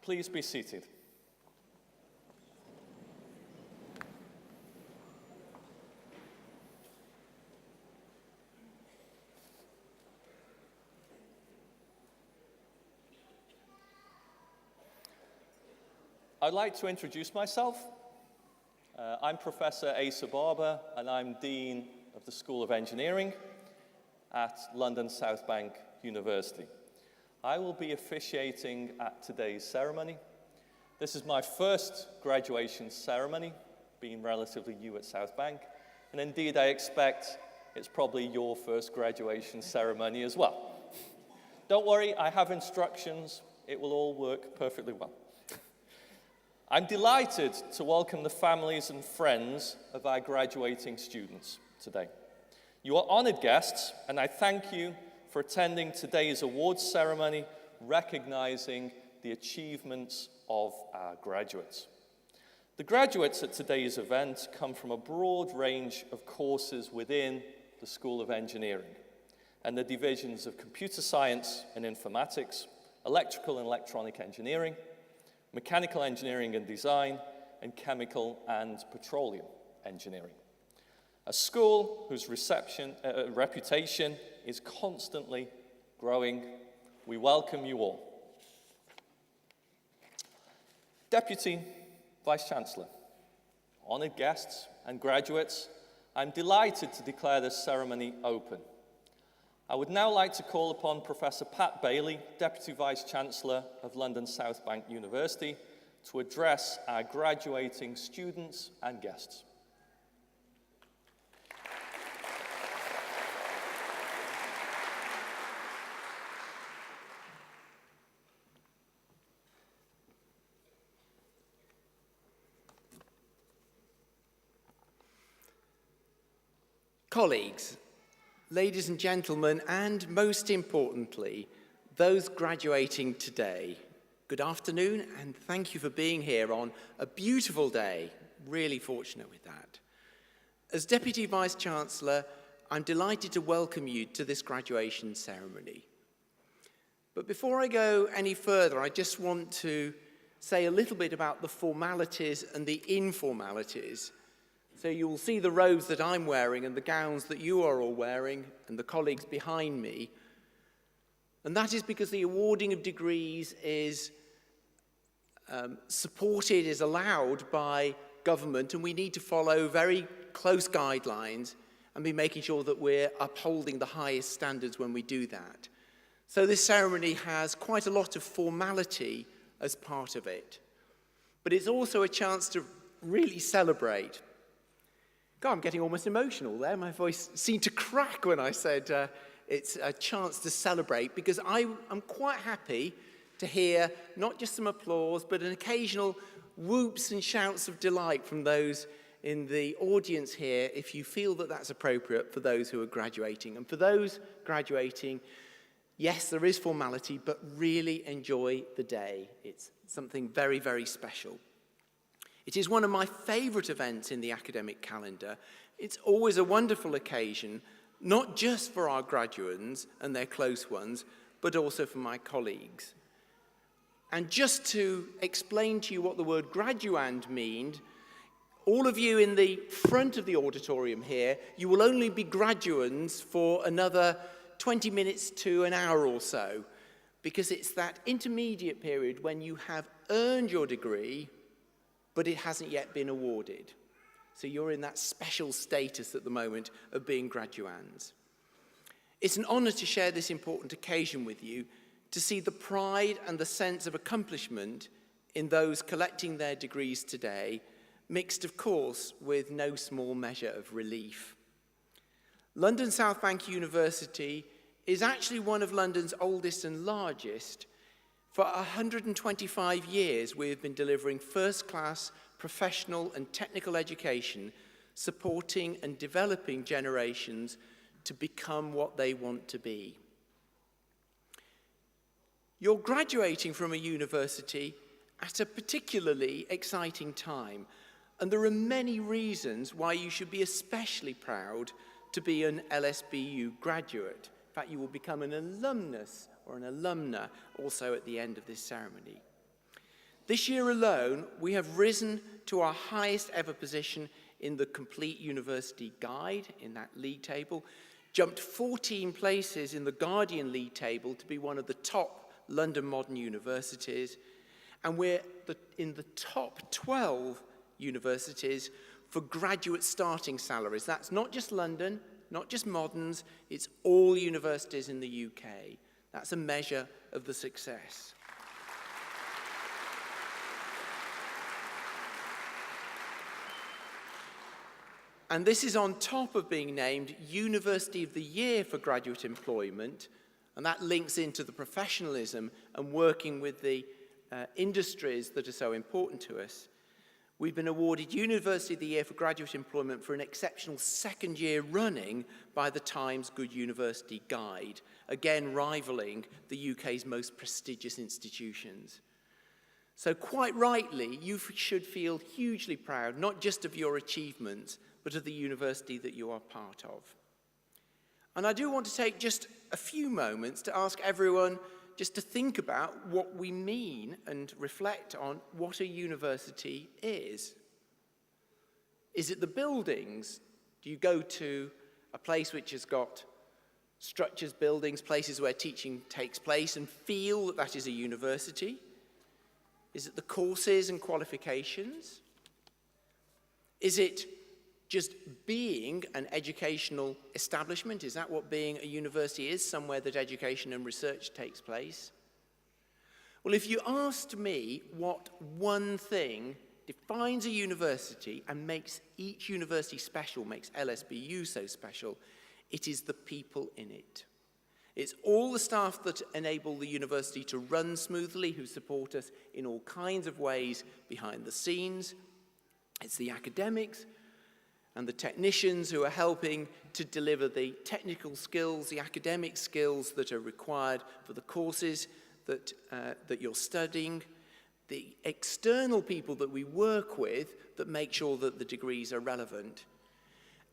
Please be seated. I'd like to introduce myself. I'm Professor Asa Barber, and I'm Dean of the School of Engineering at London South Bank University. I will be officiating at today's ceremony. This is my first graduation ceremony, being relatively new at South Bank, and indeed I expect it's probably your first graduation ceremony as well. Don't worry, I have instructions. It will all work perfectly well. I'm delighted to welcome the families and friends of our graduating students today. You are honored guests, and I thank you for attending today's awards ceremony, recognizing the achievements of our graduates. The graduates at today's event come from a broad range of courses within the School of Engineering and the divisions of Computer Science and Informatics, Electrical and Electronic Engineering, Mechanical Engineering and Design, and Chemical and Petroleum Engineering. A school whose reputation is constantly growing. We welcome you all. Deputy Vice-Chancellor, honored guests and graduates, I'm delighted to declare this ceremony open. I would now like to call upon Professor Pat Bailey, Deputy Vice-Chancellor of London South Bank University, to address our graduating students and guests. Colleagues, ladies and gentlemen, and most importantly, those graduating today, good afternoon and thank you for being here on a beautiful day. Really fortunate with that. As Deputy Vice-Chancellor, I'm delighted to welcome you to this graduation ceremony. But before I go any further, I just want to say a little bit about the formalities and the informalities. So you will see the robes that I'm wearing and the gowns that you are all wearing and the colleagues behind me. And that is because the awarding of degrees is supported, is allowed by government, and we need to follow very close guidelines and be making sure that we're upholding the highest standards when we do that. So this ceremony has quite a lot of formality as part of it. But it's also a chance to really celebrate. God, I'm getting almost emotional there. My voice seemed to crack when I said it's a chance to celebrate, because I'm quite happy to hear not just some applause, but an occasional whoops and shouts of delight from those in the audience here, if you feel that that's appropriate for those who are graduating. And for those graduating, yes, there is formality, but really enjoy the day. It's something very, very special. It is one of my favourite events in the academic calendar. It's always a wonderful occasion, not just for our graduates and their close ones, but also for my colleagues. And just to explain to you what the word graduand means, all of you in the front of the auditorium here, you will only be graduands for another 20 minutes to an hour or so, because it's that intermediate period when you have earned your degree, but it hasn't yet been awarded. So you're in that special status at the moment of being graduands. It's an honour to share this important occasion with you, to see the pride and the sense of accomplishment in those collecting their degrees today, mixed, of course, with no small measure of relief. London South Bank University is actually one of London's oldest and largest. For 125 years, we have been delivering first-class professional and technical education, supporting and developing generations to become what they want to be. You're graduating from a university at a particularly exciting time, and there are many reasons why you should be especially proud to be an LSBU graduate. In fact, you will become an alumnus or an alumna also at the end of this ceremony. This year alone, we have risen to our highest ever position in the Complete University Guide, in that league table, jumped 14 places in the Guardian league table to be one of the top London modern universities, and we're in the top 12 universities for graduate starting salaries. That's not just London, not just moderns, it's all universities in the UK. That's a measure of the success. And this is on top of being named University of the Year for graduate employment, and that links into the professionalism and working with the industries that are so important to us. We've been awarded University of the Year for graduate employment for an exceptional second year running by the Times Good University Guide, again rivaling the UK's most prestigious institutions. So quite rightly, you should feel hugely proud, not just of your achievements, but of the university that you are part of. And I do want to take just a few moments to ask everyone just to think about what we mean and reflect on what a university is. Is it the buildings? Do you go to a place which has got structures, buildings, places where teaching takes place and feel that that is a university? Is it the courses and qualifications? Is it just being an educational establishment? Is that what being a university is, somewhere that education and research takes place? Well, if you asked me what one thing defines a university and makes each university special, makes LSBU so special, it is the people in it. It's all the staff that enable the university to run smoothly, who support us in all kinds of ways behind the scenes. It's the academics and the technicians who are helping to deliver the technical skills, the academic skills that are required for the courses that you're studying, the external people that we work with that make sure that the degrees are relevant.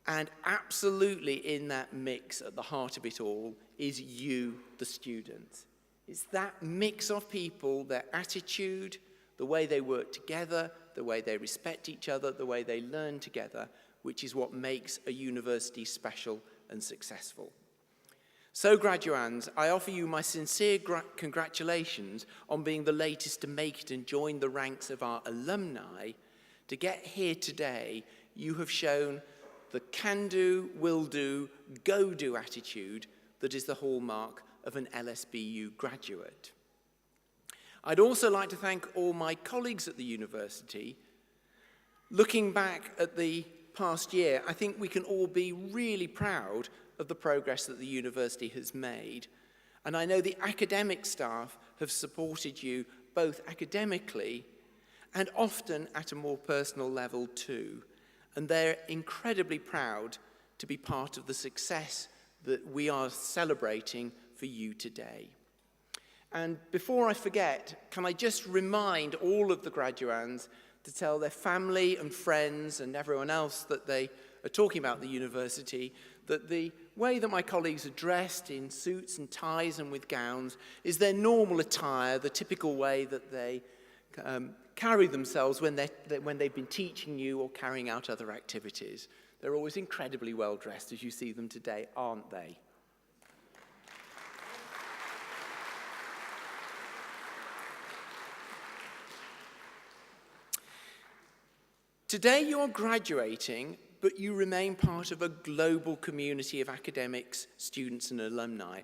And absolutely in that mix, at the heart of it all, is you, the students. It's that mix of people, their attitude, the way they work together, the way they respect each other, the way they learn together, which is what makes a university special and successful. So, graduands, I offer you my sincere congratulations on being the latest to make it and join the ranks of our alumni. To get here today, you have shown the can-do, will-do, go-do attitude that is the hallmark of an LSBU graduate. I'd also like to thank all my colleagues at the university. Looking back at the past year, I think we can all be really proud of the progress that the university has made. And I know the academic staff have supported you both academically and often at a more personal level too. And they're incredibly proud to be part of the success that we are celebrating for you today. And before I forget, can I just remind all of the graduands to tell their family and friends and everyone else that they are talking about the university that the way that my colleagues are dressed in suits and ties and with gowns is their normal attire, the typical way that they carry themselves when they've been teaching you or carrying out other activities. They're always incredibly well dressed as you see them today, aren't they? Today you are graduating, but you remain part of a global community of academics, students and alumni,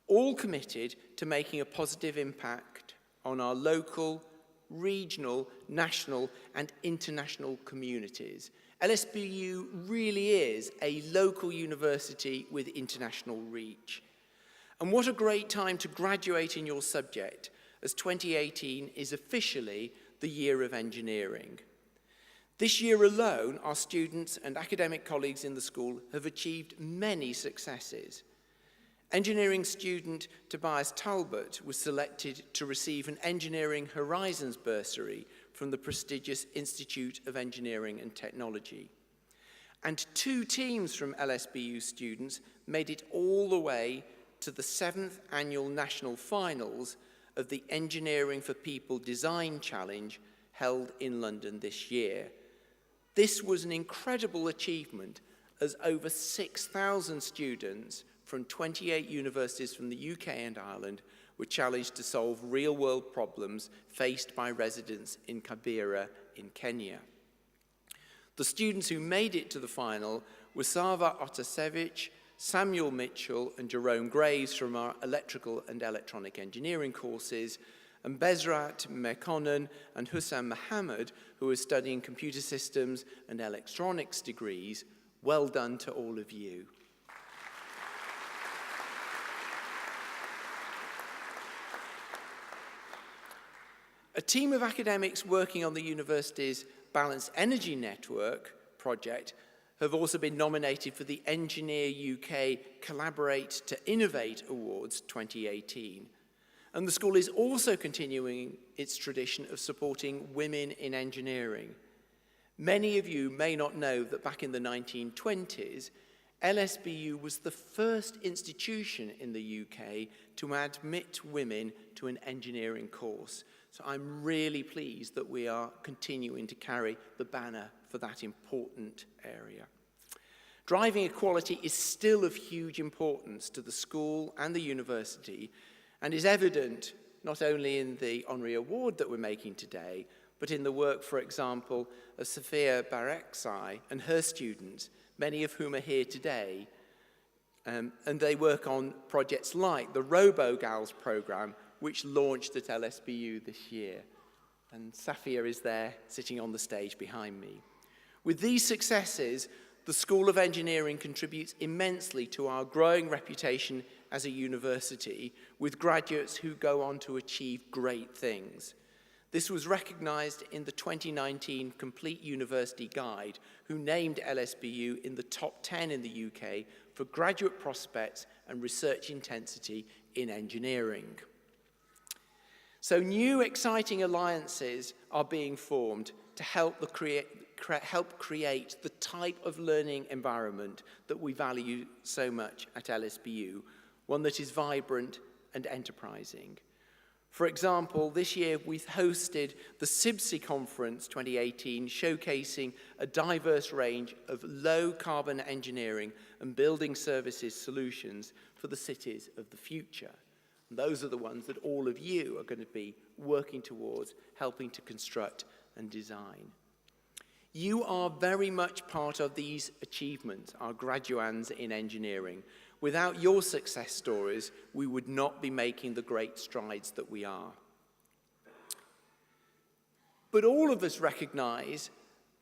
all committed to making a positive impact on our local, regional, national and international communities. LSBU really is a local university with international reach. And what a great time to graduate in your subject, as 2018 is officially the Year of Engineering. This year alone, our students and academic colleagues in the school have achieved many successes. Engineering student Tobias Talbot was selected to receive an Engineering Horizons bursary from the prestigious Institute of Engineering and Technology. And 2 teams from LSBU students made it all the way to the 7th annual national finals of the Engineering for People Design Challenge held in London this year. This was an incredible achievement, as over 6,000 students from 28 universities from the UK and Ireland were challenged to solve real-world problems faced by residents in Kibera in Kenya. The students who made it to the final were Sava Otasevich, Samuel Mitchell and Jerome Graves from our electrical and electronic engineering courses, and Bezrat Mekonnen and Hussam Mohammed, who are studying computer systems and electronics degrees. Well done to all of you. A team of academics working on the university's Balanced Energy Network project have also been nominated for the Engineer UK Collaborate to Innovate Awards 2018. And the school is also continuing its tradition of supporting women in engineering. Many of you may not know that back in the 1920s, LSBU was the first institution in the UK to admit women to an engineering course. So I'm really pleased that we are continuing to carry the banner for that important area. Driving equality is still of huge importance to the school and the university, and is evident not only in the honorary award that we're making today, but in the work, for example, of Sophia Bareksai and her students, many of whom are here today. And they work on projects like the RoboGals program, which launched at LSBU this year. And Safia is there, sitting on the stage behind me. With these successes, the School of Engineering contributes immensely to our growing reputation as a university, with graduates who go on to achieve great things. This was recognized in the 2019 Complete University Guide, who named LSBU in the top 10 in the UK for graduate prospects and research intensity in engineering. So new exciting alliances are being formed to help create the type of learning environment that we value so much at LSBU, one that is vibrant and enterprising. For example, this year we've hosted the CIBSE Conference 2018, showcasing a diverse range of low-carbon engineering and building services solutions for the cities of the future. And those are the ones that all of you are going to be working towards, helping to construct and design. You are very much part of these achievements, our graduands in engineering. Without your success stories, we would not be making the great strides that we are. But all of us recognize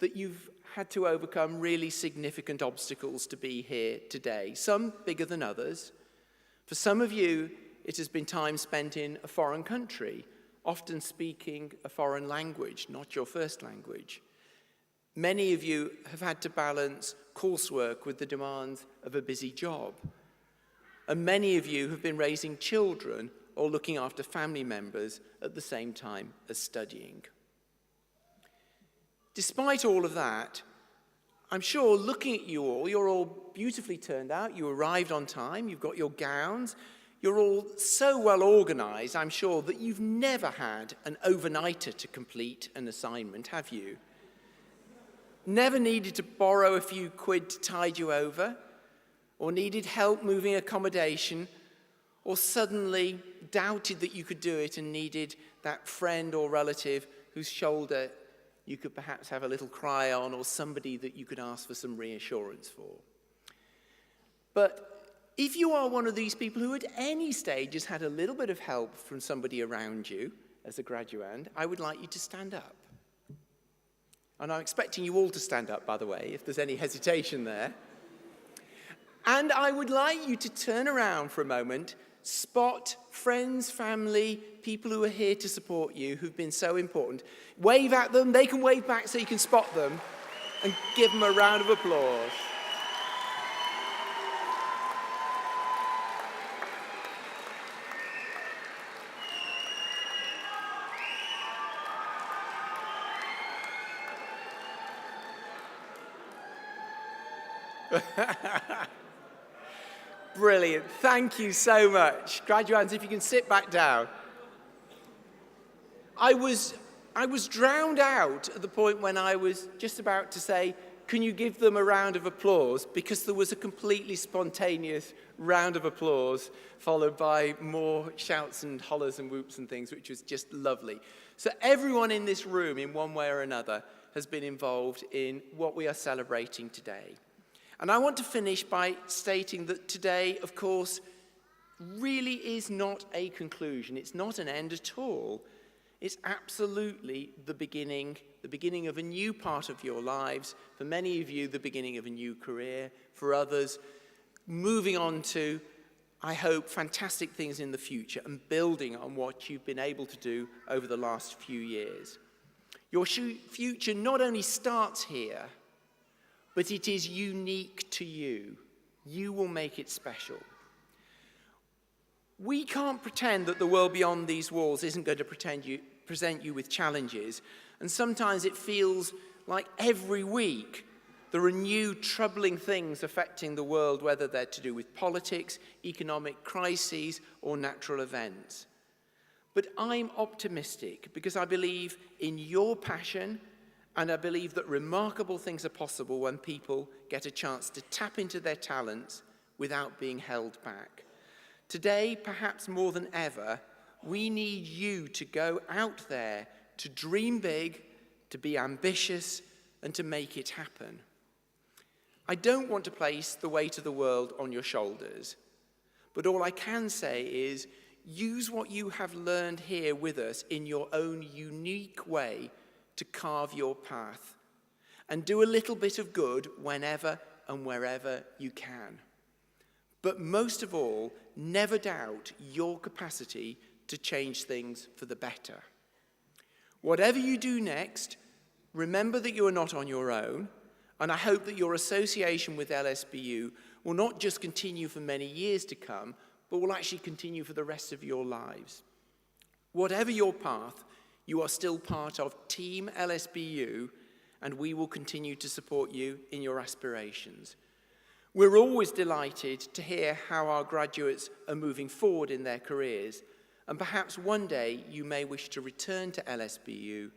that you've had to overcome really significant obstacles to be here today, some bigger than others. For some of you, it has been time spent in a foreign country, often speaking a foreign language, not your first language. Many of you have had to balance coursework with the demands of a busy job. And many of you have been raising children or looking after family members at the same time as studying. Despite all of that, I'm sure looking at you all, you're all beautifully turned out, you arrived on time, you've got your gowns, you're all so well organized, I'm sure, that you've never had an overnighter to complete an assignment, have you? Never needed to borrow a few quid to tide you over, or needed help moving accommodation, or suddenly doubted that you could do it and needed that friend or relative whose shoulder you could perhaps have a little cry on, or somebody that you could ask for some reassurance for. But if you are one of these people who at any stage has had a little bit of help from somebody around you as a graduand, I would like you to stand up. And I'm expecting you all to stand up, by the way, if there's any hesitation there. And I would like you to turn around for a moment, spot friends, family, people who are here to support you, who've been so important. Wave at them, they can wave back so you can spot them, and give them a round of applause. Brilliant. Thank you so much. Graduands, if you can sit back down. I was drowned out at the point when I was just about to say, can you give them a round of applause? Because there was a completely spontaneous round of applause, followed by more shouts and hollers and whoops and things, which was just lovely. So everyone in this room, in one way or another, has been involved in what we are celebrating today. And I want to finish by stating that today, of course, really is not a conclusion. It's not an end at all. It's absolutely the beginning of a new part of your lives. For many of you, the beginning of a new career. For others, moving on to, I hope, fantastic things in the future and building on what you've been able to do over the last few years. Your future not only starts here, but it is unique to you. You will make it special. We can't pretend that the world beyond these walls isn't going to present you with challenges. And sometimes it feels like every week there are new troubling things affecting the world, whether they're to do with politics, economic crises, or natural events. But I'm optimistic because I believe in your passion, and I believe that remarkable things are possible when people get a chance to tap into their talents without being held back. Today, perhaps more than ever, we need you to go out there, to dream big, to be ambitious, and to make it happen. I don't want to place the weight of the world on your shoulders, but all I can say is use what you have learned here with us in your own unique way to carve your path, and do a little bit of good whenever and wherever you can. But most of all, never doubt your capacity to change things for the better. Whatever you do next, remember that you are not on your own, and I hope that your association with LSBU will not just continue for many years to come, but will actually continue for the rest of your lives. Whatever your path, you are still part of Team LSBU, and we will continue to support you in your aspirations. We're always delighted to hear how our graduates are moving forward in their careers, and perhaps one day you may wish to return to LSBU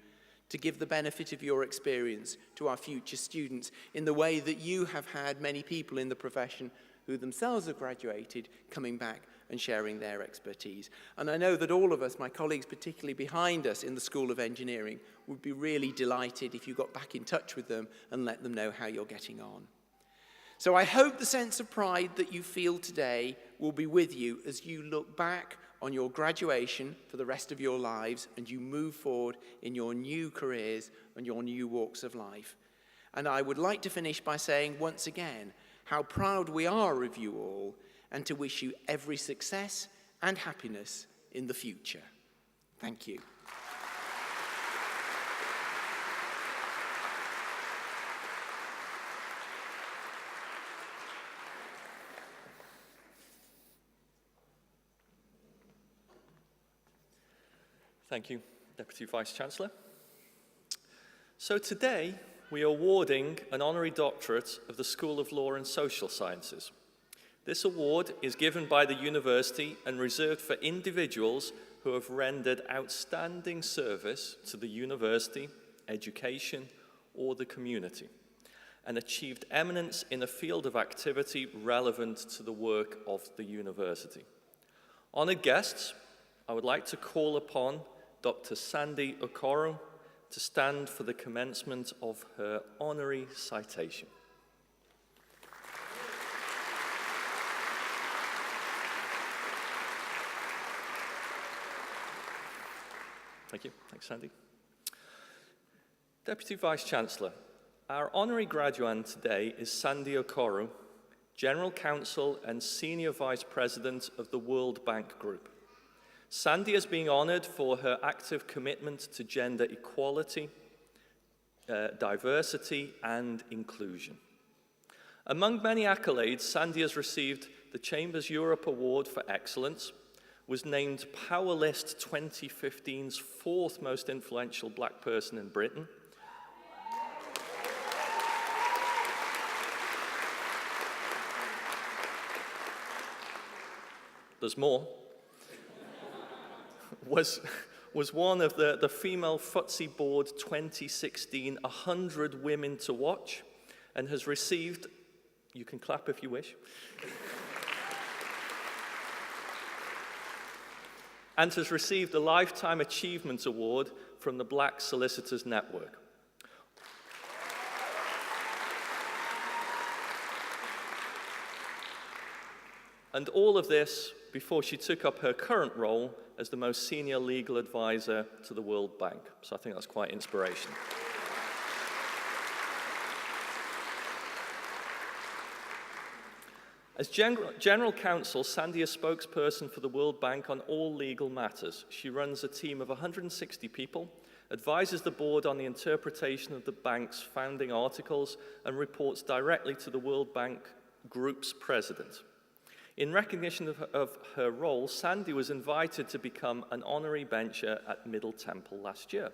to give the benefit of your experience to our future students in the way that you have had many people in the profession who themselves have graduated coming back and sharing their expertise. And I know that all of us, my colleagues particularly behind us in the School of Engineering, would be really delighted if you got back in touch with them and let them know how you're getting on. So I hope the sense of pride that you feel today will be with you as you look back on your graduation for the rest of your lives and you move forward in your new careers and your new walks of life. And I would like to finish by saying once again how proud we are of you all and to wish you every success and happiness in the future. Thank you. Thank you, Deputy Vice-Chancellor. So today, we are awarding an honorary doctorate of the School of Law and Social Sciences. This award is given by the university and reserved for individuals who have rendered outstanding service to the university, education, or the community, and achieved eminence in a field of activity relevant to the work of the university. Honored guests, I would like to call upon Dr. Sandy Okoro to stand for the commencement of her honorary citation. Thank you. Thanks, Sandy. Deputy Vice-Chancellor, our honorary graduand today is Sandy Okoro, General Counsel and Senior Vice President of the World Bank Group. Sandy is being honored for her active commitment to gender equality, diversity, and inclusion. Among many accolades, Sandy has received the Chambers Europe Award for Excellence, was named Powerlist 2015's fourth most influential black person in Britain, there's more, was one of the Female Footsie Board 2016 100 Women to Watch, and has received, you can clap if you wish, and has received a Lifetime Achievement Award from the Black Solicitors Network. And all of this before she took up her current role as the most senior legal advisor to the World Bank. So I think that's quite inspirational. As General Counsel, Sandy is spokesperson for the World Bank on all legal matters. She runs a team of 160 people, advises the board on the interpretation of the bank's founding articles, and reports directly to the World Bank Group's president. In recognition of her role, Sandy was invited to become an honorary bencher at Middle Temple last year.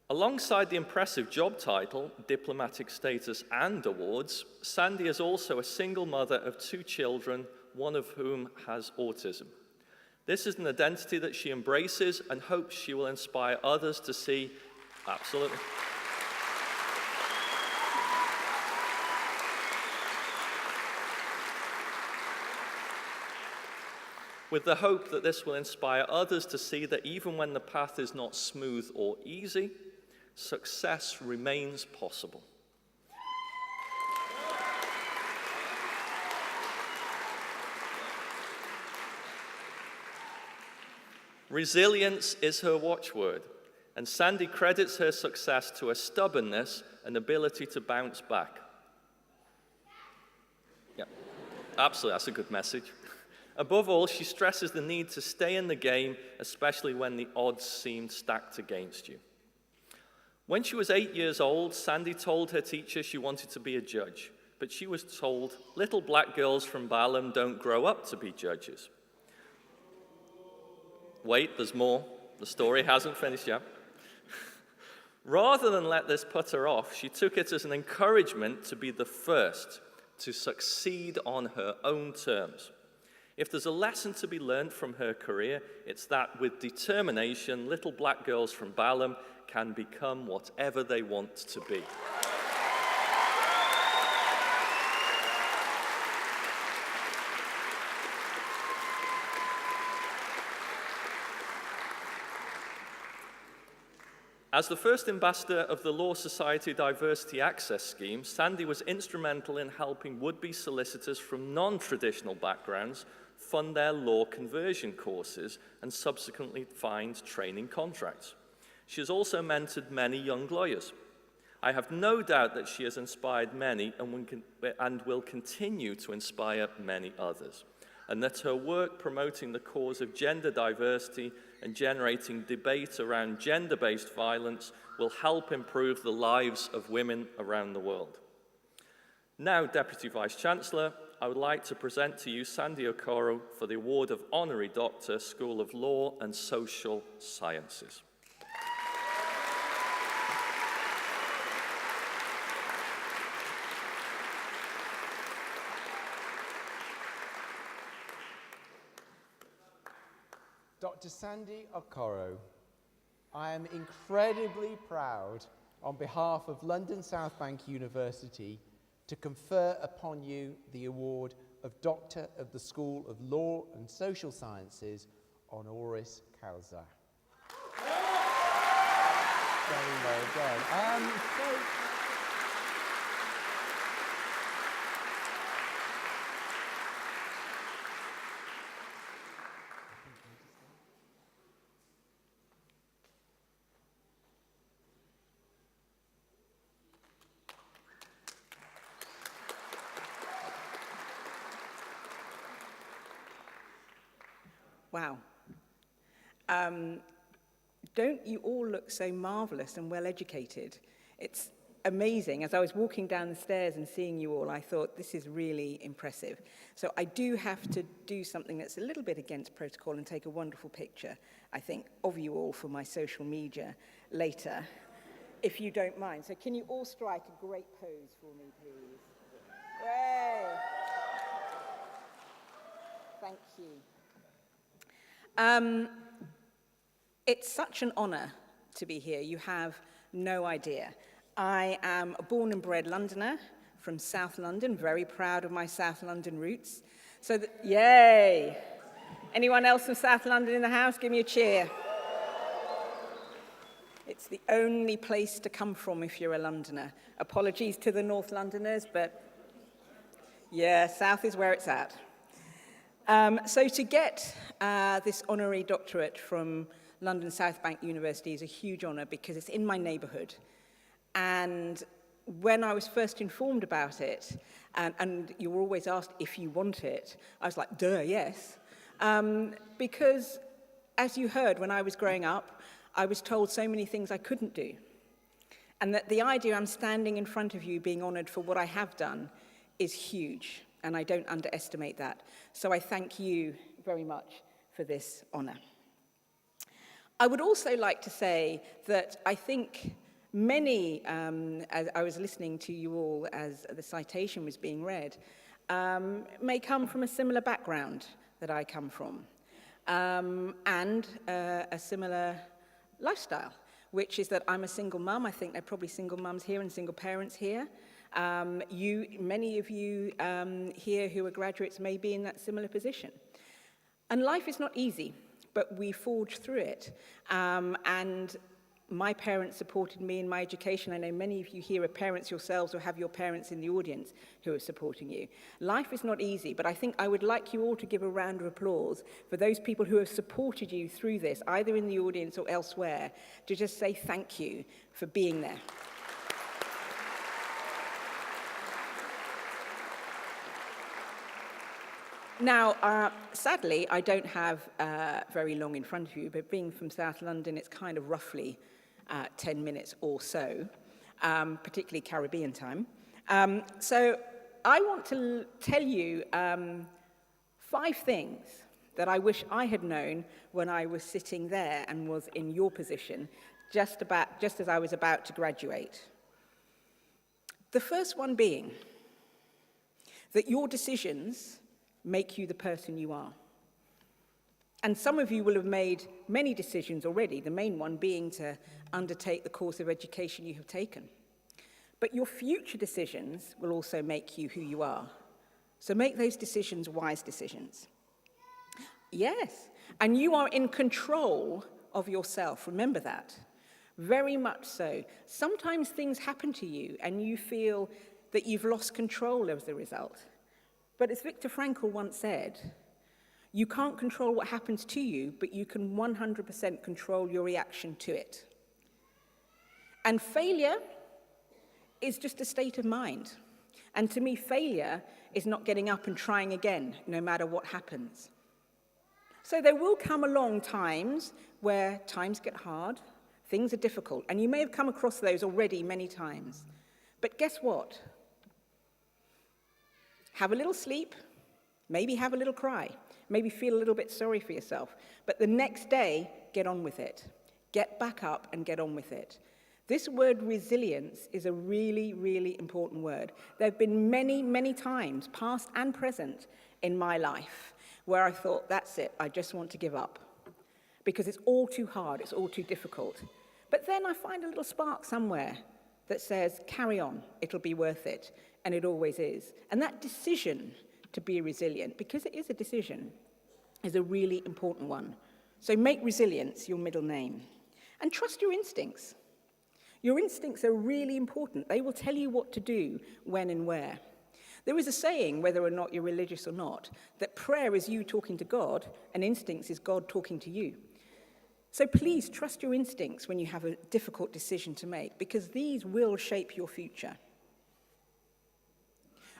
Alongside the impressive job title, diplomatic status, and awards, Sandy is also a single mother of 2 children, one of whom has autism. This is an identity that she embraces and hopes she will inspire others to see. Absolutely. With the hope that this will inspire others to see that even when the path is not smooth or easy, success remains possible. Resilience is her watchword, and Sandy credits her success to a stubbornness and ability to bounce back. Yeah, absolutely, that's a good message. Above all, she stresses the need to stay in the game, especially when the odds seem stacked against you. When she was 8 years old, Sandy told her teacher she wanted to be a judge, but she was told, "Little black girls from Balaam don't grow up to be judges." Wait, there's more. The story hasn't finished yet. Rather than let this put her off, she took it as an encouragement to be the first to succeed on her own terms. If there's a lesson to be learned from her career, it's that with determination, little black girls from Balaam can become whatever they want to be. As the first ambassador of the Law Society Diversity Access Scheme, Sandy was instrumental in helping would-be solicitors from non-traditional backgrounds fund their law conversion courses and subsequently find training contracts. She has also mentored many young lawyers. I have no doubt that she has inspired many and will continue to inspire many others, and that her work promoting the cause of gender diversity and generating debate around gender-based violence will help improve the lives of women around the world. Now, Deputy Vice-Chancellor, I would like to present to you Sandy Okoro for the award of Honorary Doctor, School of Law and Social Sciences. Dr. Sandy Okoro, I am incredibly proud on behalf of London South Bank University to confer upon you the award of Doctor of the School of Law and Social Sciences, honoris causa. Very well done. Wow. Don't you all look so marvelous and well educated? It's amazing. As I was walking down the stairs and seeing you all, I thought, this is really impressive. So I do have to do something that's a little bit against protocol and take a wonderful picture, I think, of you all for my social media later, if you don't mind. So can you all strike a great pose for me, please? Yay! Thank you. It's such an honour to be here. You have no idea. I am a born and bred Londoner from South London, very proud of my South London roots. Yay! Anyone else from South London in the house? Give me a cheer. It's the only place to come from if you're a Londoner. Apologies to the North Londoners, but yeah, South is where it's at. So to get this honorary doctorate from London South Bank University is a huge honour because it's in my neighbourhood. And when I was first informed about it, and you were always asked if you want it, I was like, duh, yes. Because, as you heard, when I was growing up, I was told so many things I couldn't do. And that the idea I'm standing in front of you being honoured for what I have done is huge, and I don't underestimate that. So I thank you very much for this honour. I would also like to say that I think many, as I was listening to you all as the citation was being read, may come from a similar background that I come from, and a similar lifestyle, which is that I'm a single mum. I think there are probably single mums here and single parents here. Many of you here who are graduates may be in that similar position. And life is not easy, but we forge through it. And my parents supported me in my education. I know many of you here are parents yourselves or have your parents in the audience who are supporting you. Life is not easy, but I think I would like you all to give a round of applause for those people who have supported you through this, either in the audience or elsewhere, to just say thank you for being there. Now, sadly, I don't have very long in front of you, but being from South London, it's kind of roughly 10 minutes or so, particularly Caribbean time. So I want to tell you 5 things that I wish I had known when I was sitting there and was in your position, just as I was about to graduate. The first one being that your decisions make you the person you are. And some of you will have made many decisions already, the main one being to undertake the course of education you have taken. But your future decisions will also make you who you are. So make those decisions wise decisions. Yes, and you are in control of yourself. Remember that. Very much so. Sometimes things happen to you and you feel that you've lost control as a result. But as Viktor Frankl once said, you can't control what happens to you, but you can 100% control your reaction to it. And failure is just a state of mind. And to me, failure is not getting up and trying again, no matter what happens. So there will come along times where times get hard, things are difficult, and you may have come across those already many times. But guess what? Have a little sleep, maybe have a little cry, maybe feel a little bit sorry for yourself, but the next day, get on with it. Get back up and get on with it. This word resilience is a really, really important word. There have been many, many times, past and present, in my life where I thought, that's it, I just want to give up. Because it's all too hard, it's all too difficult. But then I find a little spark somewhere that says, carry on, it'll be worth it. And it always is. And that decision to be resilient, because it is a decision, is a really important one. So make resilience your middle name. And trust your instincts. Your instincts are really important. They will tell you what to do, when and where. There is a saying, whether or not you're religious or not, that prayer is you talking to God, and instincts is God talking to you. So please trust your instincts when you have a difficult decision to make, because these will shape your future.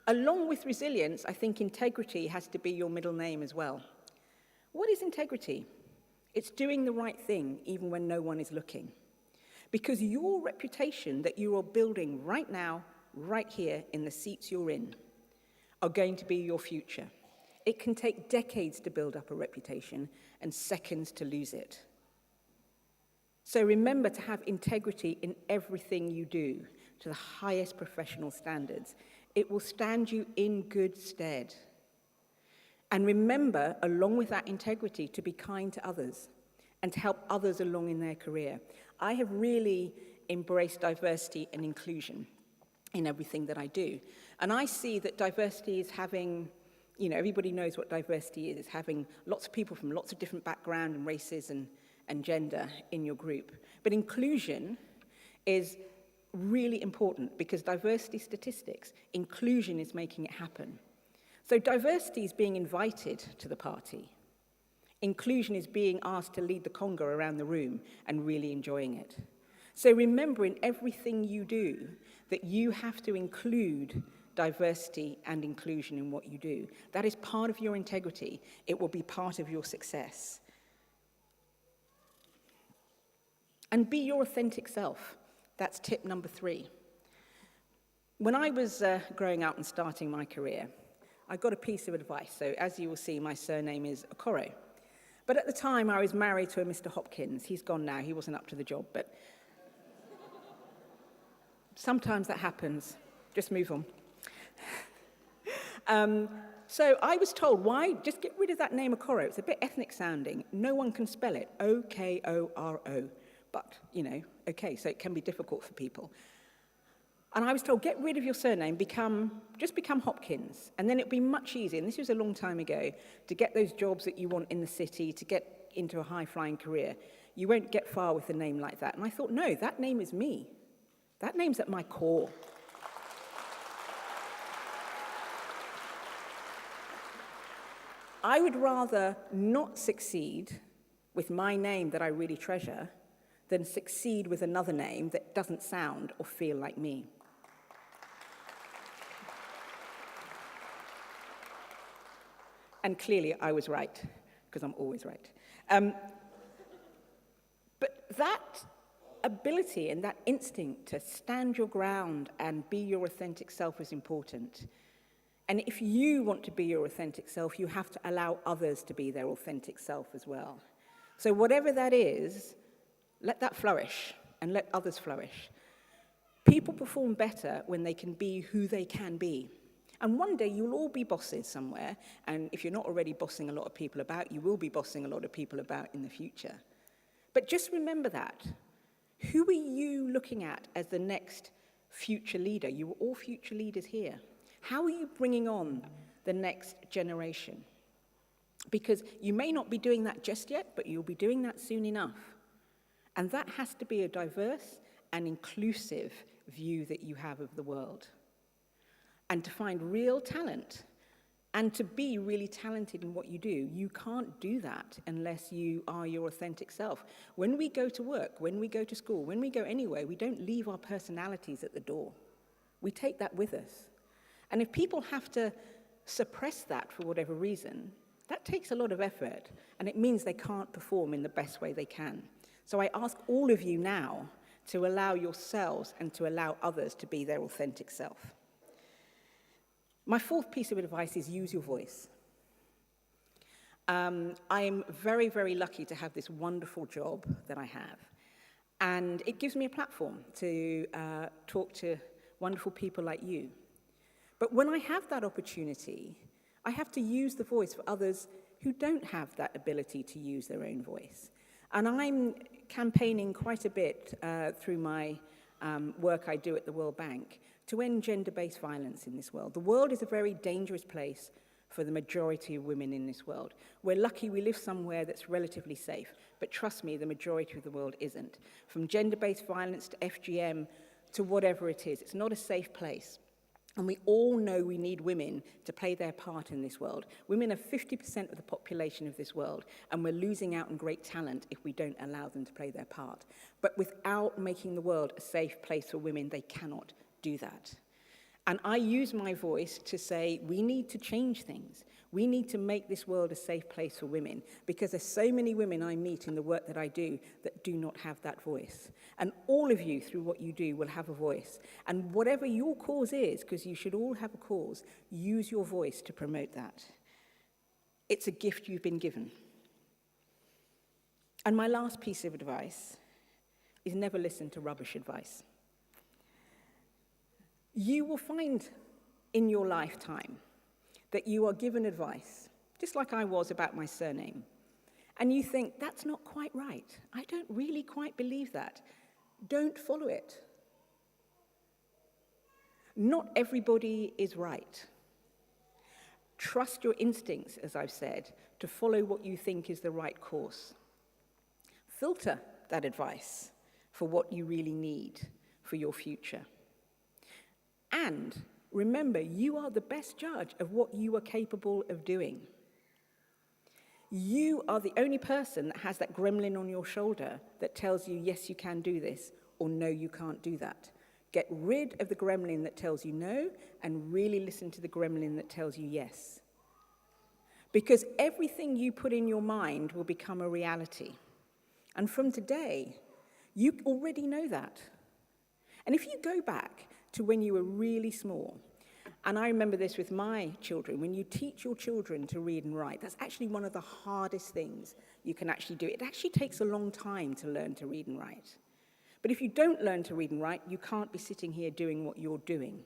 Along with resilience, I think integrity has to be your middle name as well. What is integrity? It's doing the right thing even when no one is looking. Because your reputation that you are building right now, right here in the seats you're in, are going to be your future. It can take decades to build up a reputation and seconds to lose it. So remember to have integrity in everything you do to the highest professional standards. It will stand you in good stead. And remember, along with that integrity, to be kind to others and to help others along in their career. I have really embraced diversity and inclusion in everything that I do. And I see that diversity is having, everybody knows what diversity is. It's having lots of people from lots of different backgrounds and races and gender in your group. But inclusion is really important because diversity statistics, inclusion is making it happen. So diversity is being invited to the party. Inclusion is being asked to lead the conga around the room and really enjoying it. So remember in everything you do that you have to include diversity and inclusion in what you do. That is part of your integrity. It will be part of your success. And be your authentic self. That's tip number 3. When I was growing up and starting my career, I got a piece of advice. So as you will see, my surname is Okoro. But at the time, I was married to a Mr. Hopkins. He's gone now. He wasn't up to the job, but sometimes that happens. Just move on. So I was told, why? Just get rid of that name Okoro. It's a bit ethnic sounding. No one can spell it. O-K-O-R-O. But, okay, so it can be difficult for people. And I was told, get rid of your surname, just become Hopkins. And then it'll be much easier, and this was a long time ago, to get those jobs that you want in the city, to get into a high-flying career. You won't get far with a name like that. And I thought, no, that name is me. That name's at my core. I would rather not succeed with my name that I really treasure than succeed with another name that doesn't sound or feel like me. And clearly I was right, because I'm always right. But that ability and that instinct to stand your ground and be your authentic self is important. And if you want to be your authentic self, you have to allow others to be their authentic self as well. So whatever that is, let that flourish and let others flourish. People perform better when they can be who they can be. And one day you'll all be bosses somewhere, and if you're not already bossing a lot of people about, you will be bossing a lot of people about in the future. But just remember that. Who are you looking at as the next future leader? You are all future leaders here. How are you bringing on the next generation? Because you may not be doing that just yet, but you'll be doing that soon enough. And that has to be a diverse and inclusive view that you have of the world. And to find real talent and to be really talented in what you do, you can't do that unless you are your authentic self. When we go to work, when we go to school, when we go anywhere, we don't leave our personalities at the door. We take that with us. And if people have to suppress that for whatever reason, that takes a lot of effort, and it means they can't perform in the best way they can. So I ask all of you now to allow yourselves and to allow others to be their authentic self. My 4th piece of advice is use your voice. I am very, very lucky to have this wonderful job that I have. And it gives me a platform to talk to wonderful people like you. But when I have that opportunity, I have to use the voice for others who don't have that ability to use their own voice. And I'm campaigning quite a bit through my work I do at the World Bank to end gender-based violence in this world. The world is a very dangerous place for the majority of women in this world. We're lucky we live somewhere that's relatively safe, but trust me, the majority of the world isn't. From gender-based violence to FGM to whatever it is, it's not a safe place. And we all know we need women to play their part in this world. Women are 50% of the population of this world, and we're losing out on great talent if we don't allow them to play their part. But without making the world a safe place for women, they cannot do that. And I use my voice to say, we need to change things. We need to make this world a safe place for women, because there's so many women I meet in the work that I do that do not have that voice. And all of you, through what you do, will have a voice. And whatever your cause is, because you should all have a cause, use your voice to promote that. It's a gift you've been given. And my last piece of advice is never listen to rubbish advice. You will find in your lifetime that you are given advice, just like I was about my surname. and you think, that's not quite right. I don't really quite believe that. Don't follow it. Not everybody is right. Trust your instincts, as I've said, to follow what you think is the right course. Filter that advice for what you really need for your future. And remember, you are the best judge of what you are capable of doing. You are the only person that has that gremlin on your shoulder that tells you, yes, you can do this, or no, you can't do that. Get rid of the gremlin that tells you no, and really listen to the gremlin that tells you yes. Because everything you put in your mind will become a reality. And from today, you already know that. And if you go back to when you were really small, and I remember this with my children, when you teach your children to read and write, that's actually one of the hardest things you can actually do. It actually takes a long time to learn to read and write. But if you don't learn to read and write, you can't be sitting here doing what you're doing.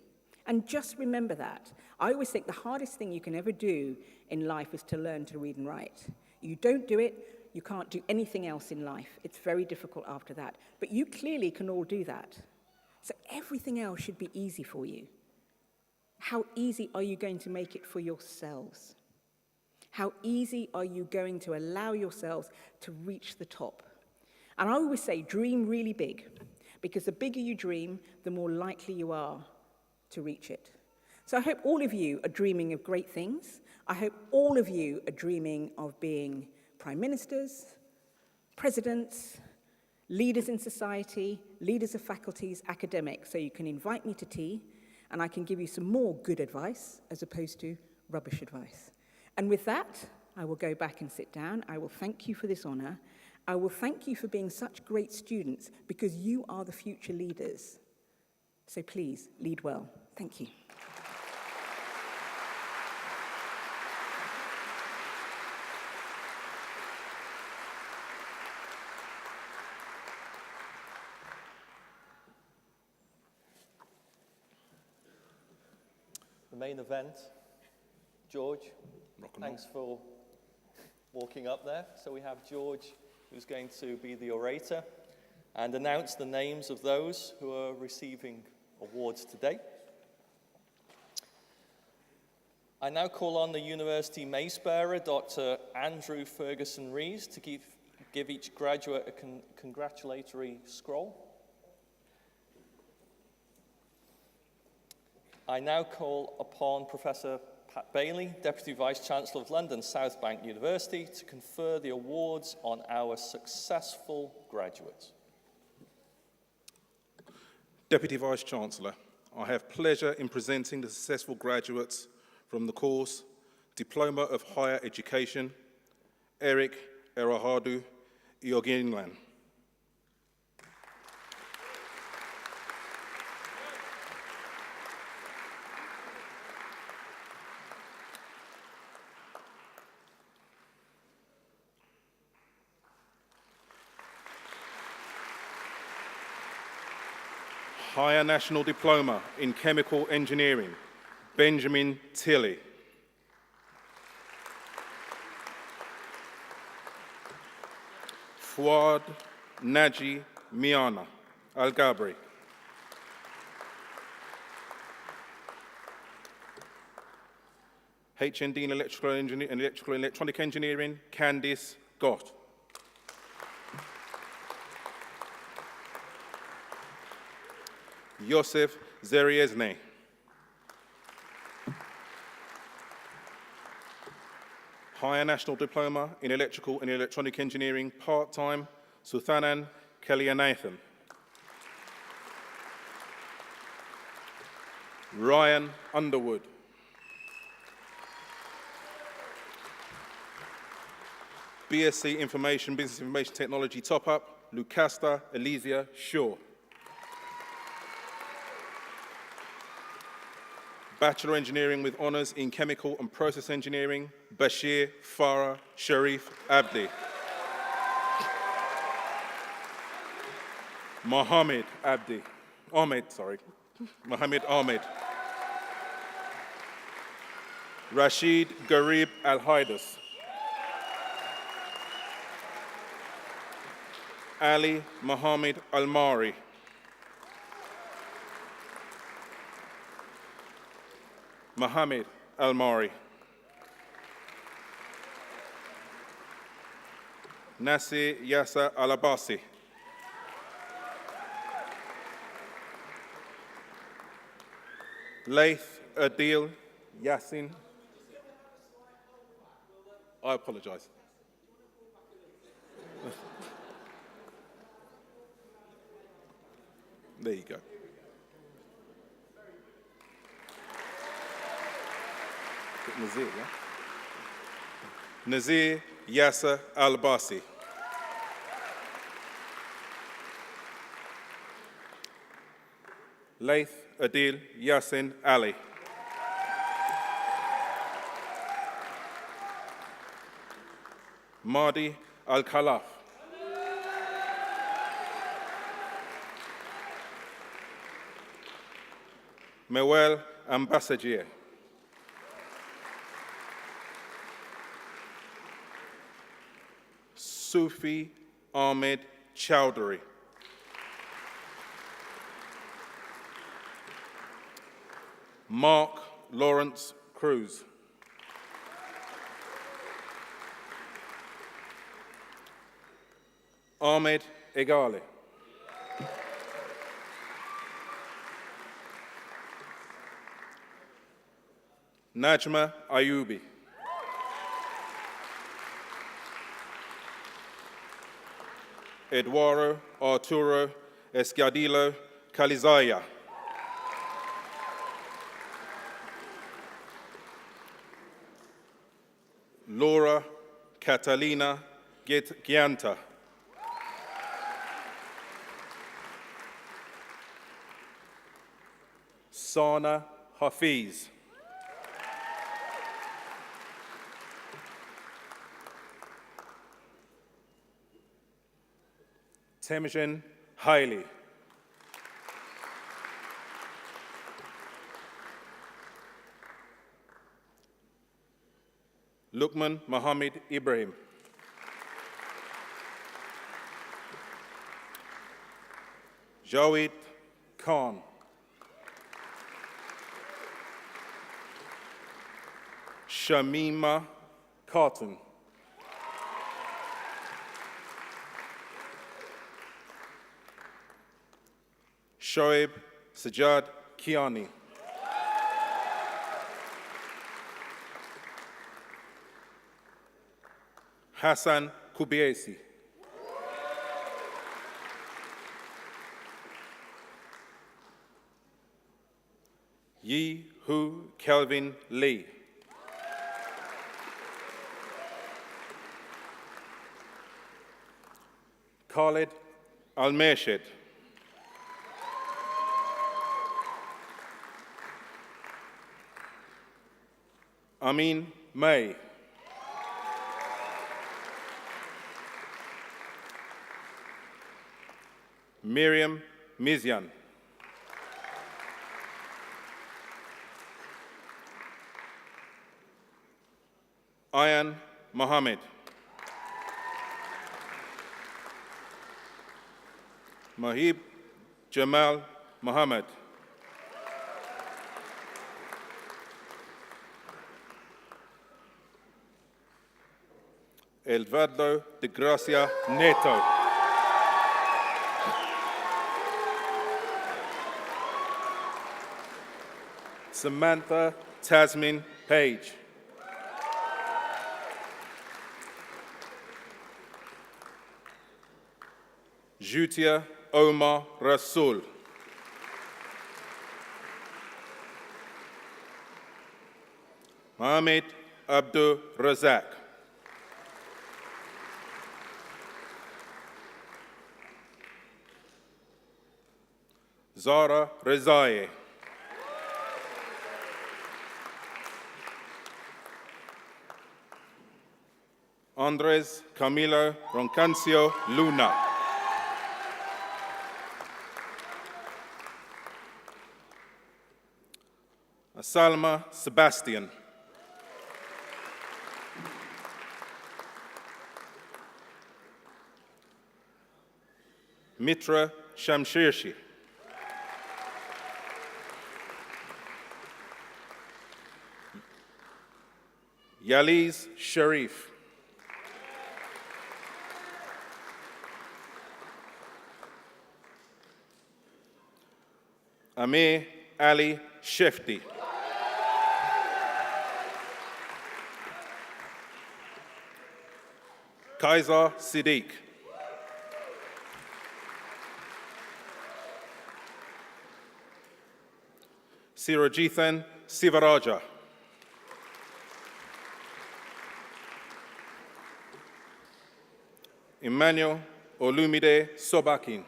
And just remember that. I always think the hardest thing you can ever do in life is to learn to read and write. You don't do it, you can't do anything else in life. It's very difficult after that. But you clearly can all do that. So everything else should be easy for you. How easy are you going to make it for yourselves? How easy are you going to allow yourselves to reach the top? And I always say, dream really big, because the bigger you dream, the more likely you are to reach it. So I hope all of you are dreaming of great things. I hope all of you are dreaming of being prime ministers, presidents, leaders in society, leaders of faculties, academics, so you can invite me to tea, and I can give you some more good advice as opposed to rubbish advice. And with that, I will go back and sit down. I will thank you for this honor. I will thank you for being such great students, because you are the future leaders. So please, lead well. Thank you. The main event, George, thanks for walking up there. So we have George, who's going to be the orator and announce the names of those who are receiving awards today. I now call on the University Mace Bearer, Dr. Andrew Ferguson-Rees, to give each graduate a congratulatory scroll. I now call upon Professor Pat Bailey, Deputy Vice-Chancellor of London South Bank University, to confer the awards on our successful graduates. Deputy Vice-Chancellor, I have pleasure in presenting the successful graduates from the course Diploma of Higher Education, Eric Erahadu Ioginlan. Higher National Diploma in Chemical Engineering, Benjamin Tilley. Fuad Naji Miana Al-Gabri. HND in Electrical and Electronic Engineering, Candice Gott. Yosef Zeriezne. Higher National Diploma in Electrical and Electronic Engineering, part-time, Suthanan Kalyanathan. Ryan Underwood. BSc Business Information Technology top-up, Lucasta Elysia Shaw. Bachelor Engineering with Honours in Chemical and Process Engineering, Bashir Farah Sharif Abdi. Mohammed Ahmed. Rashid Garib Al-Haidas. Ali Mohammed Almari. Mohammed Almari. Nasir Yasser Al-Abbasi. Laith Adil Yassin. I apologize. There you go. Nazir, yeah? Nazir Yasser Al-Basi. Laith Adil Yassin Ali. Mahdi Al-Khalaf. Mewel Ambassador. Sufi Ahmed Chowdhury. Mark Lawrence Cruz. Ahmed Egali. Najma Ayubi. Eduardo Arturo Escadillo Calizaya. Laura Catalina Gianta. Sana Hafiz. Temujin Haile. Lukman Mohammed Ibrahim. Jawid Khan. Shamima Khatun. Shoaib Sajjad Kiani. Hassan Kubiesi. Yi Hu Kelvin Lee. Khalid Al-Mershid. Amin May. Miriam Mizian. Ayan Mohammed. Mahib Jamal Mohammed. Elvado de Gracia Neto. Samantha Tasmin Page. Jutia Omar Rasul. Mohamed Abdul Razak. Zara Rezaie. Andres Camilo Roncancio Luna. Salma Sebastian. Mitra Shamshirshi. Yaliz Sharif. Amir Ali Shefti. Kaiser Siddiq. Sirajithan Sivaraja. Emmanuel Olumide Sobakin.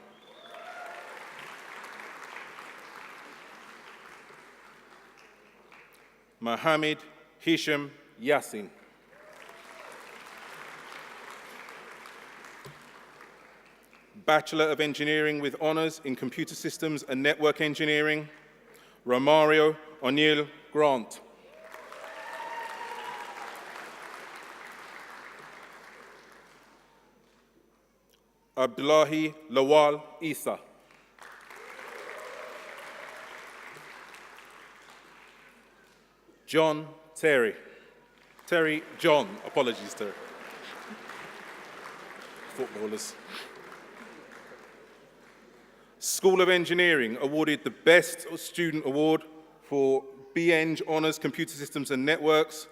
Mohammed Hisham Yassin. Bachelor of Engineering with Honours in Computer Systems and Network Engineering, Romario O'Neill Grant. Abdullahi Lawal Isa. John Terry. Terry John, apologies Terry. Footballers. School of Engineering awarded the Best Student Award for BEng Honours Computer Systems and Networks,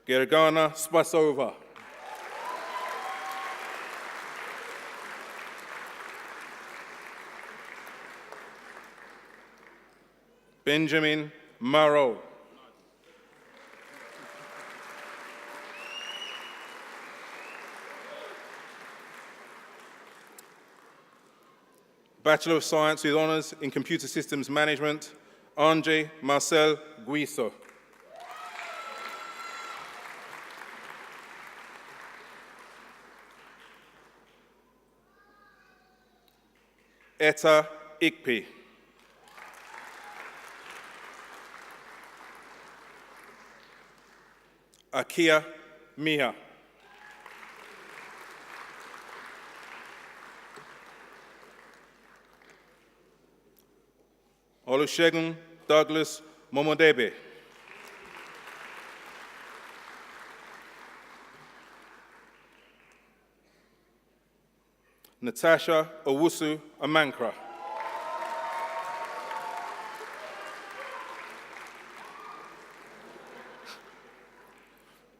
Gergana Spasova. Benjamin Marot. Bachelor of Science with Honours in Computer Systems Management, Andre Marcel Guiso. Etta Ikpi. Akia Miha. Olusegun Douglas Momodebe. Natasha Owusu Amankra.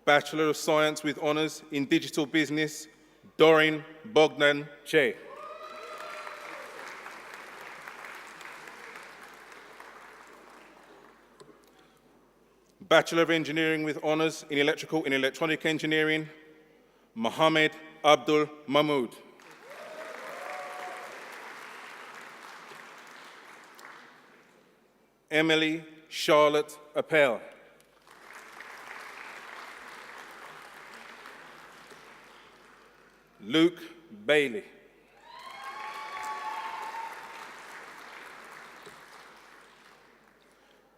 Bachelor of Science with Honours in Digital Business, Dorin Bogdan Che. Bachelor of Engineering with Honours in Electrical and Electronic Engineering, Mohammed Abdul Mahmood. Emily Charlotte Appel. Luke Bailey.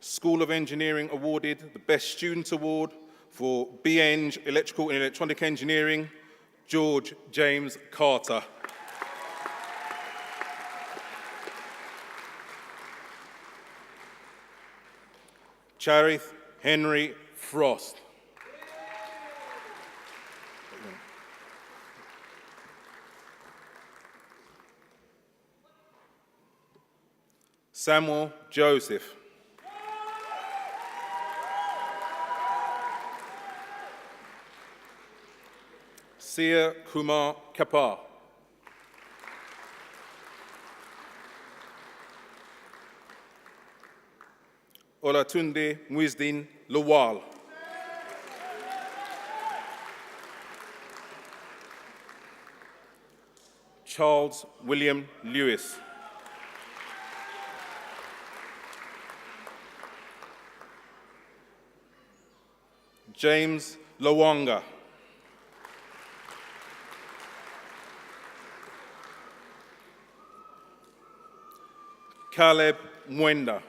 School of Engineering awarded the Best Student Award for BEng Electrical and Electronic Engineering, George James Carter. Charith Henry Frost. Samuel Joseph. Sia Kumar Kapar. Olatunde Muizdin Lawal. Charles William Lewis. James Lawanga. Caleb Mwenda.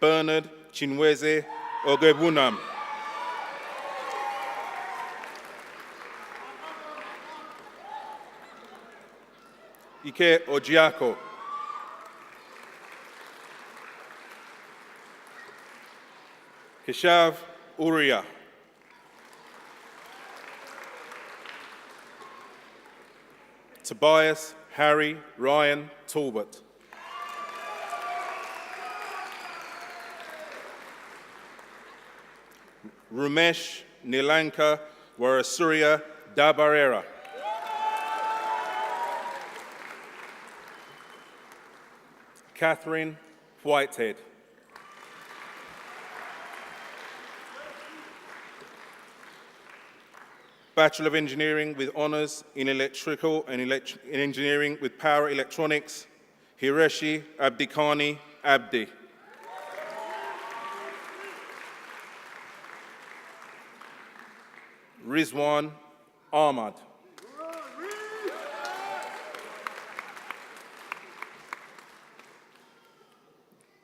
Bernard Chinweze Ogebunam. Ike Ojiako. Keshav Uriah. Tobias Harry Ryan Talbot. Rumesh Nilanka Warasuria Dabarera. Catherine Whitehead. Bachelor of Engineering with Honours in Electrical and Engineering with Power Electronics, Hireshi Abdikani Abdi. Rizwan Ahmad.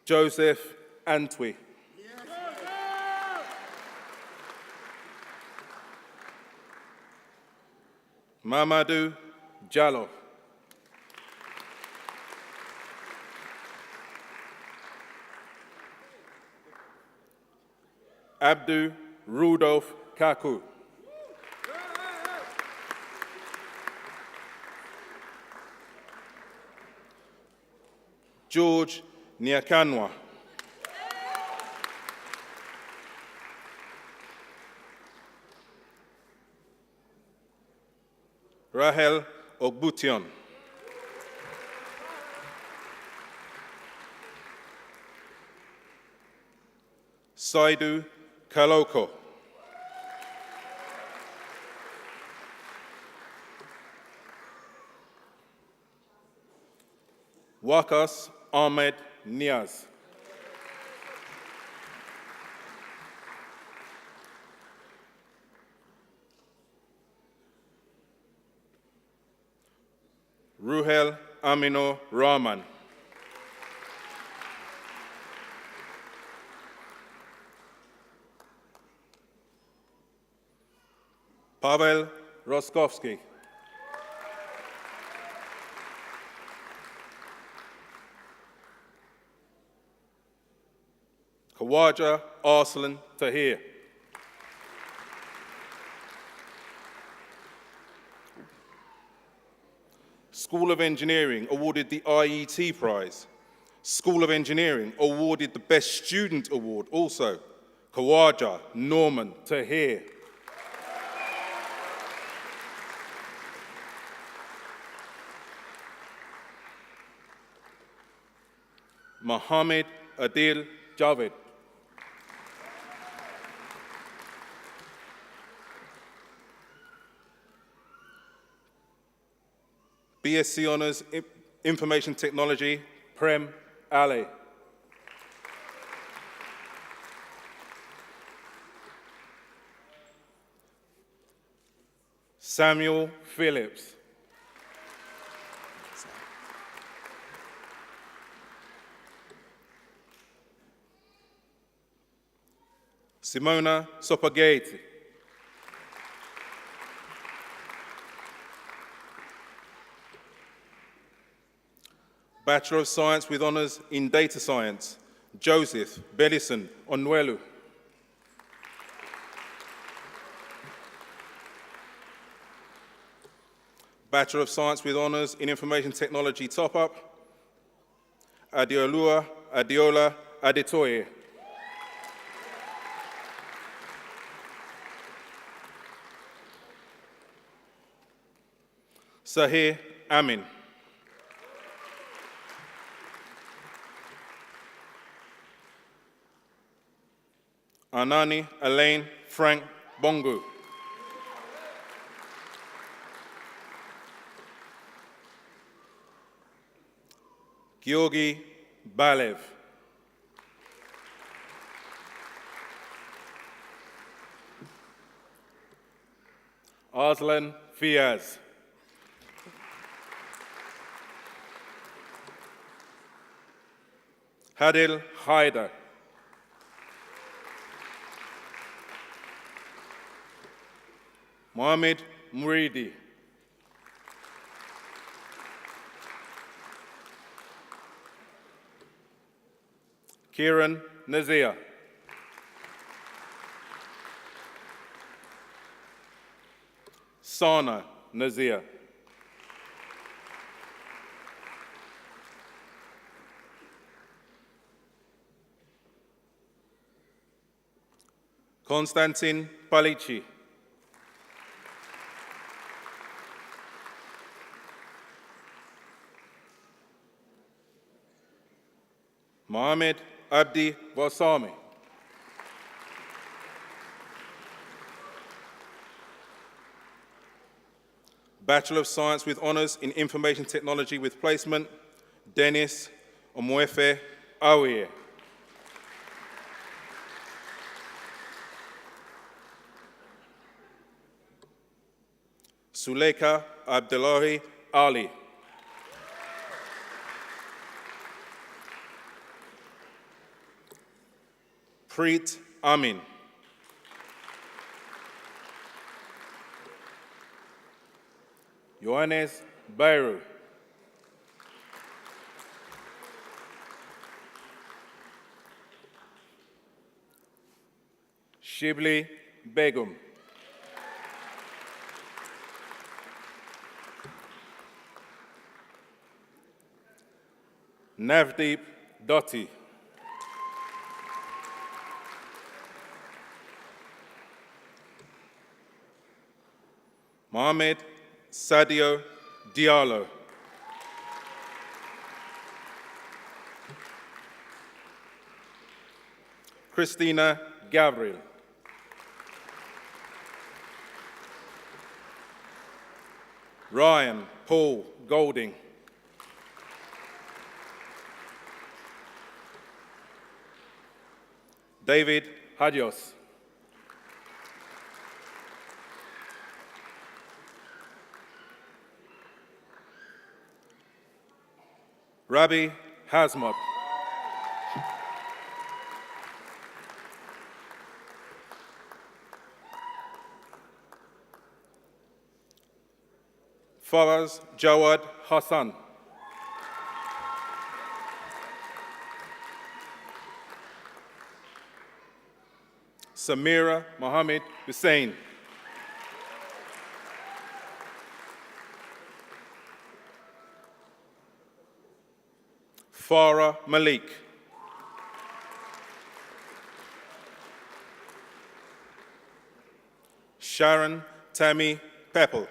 Joseph Antwi. Mamadou Jallo. Abdu Rudolph Kaku. George Nyakanwa. Rahel Ogbution. Saidu Kaloko. Wakas Ahmed Niaz. Ruhel Amino Rahman. Pavel Roskovsky. Kawaja Arslan Tahir. School of Engineering awarded the IET Prize. School of Engineering awarded the Best Student Award also. Kawaja Norman Tahir. Mohammed Adil Javed. BSc Honours Information Technology, Prem Ali. Samuel Phillips. Simona Sopageti. Bachelor of Science with Honours in Data Science, Joseph Bellison Onwelu. Bachelor of Science with Honours in Information Technology Top-Up, Adeolua Adeola Adetoye. Sahir Amin. Anani Elaine Frank Bongo. Georgi Balev. Arslan Fiaz. Hadil Haider. Mohamed Muridi. Kieran Nazir. Sana Nazir. Konstantin Palici. Mohamed Abdi Warsami. Bachelor of Science with Honours in Information Technology with Placement, Dennis Omwefe Awie. Suleika Abdullahi Ali. Preet Amin. Johannes Bayru. Shibli Begum. Navdeep Dotti. Mohamed Sadio Diallo. Christina Gabriel. Ryan Paul Golding. David Hadios. Rabbi Hazmat. Faraz Jawad Hassan. Samira Mohammed Hussein. Farah Malik. Sharon Tammy Peppel.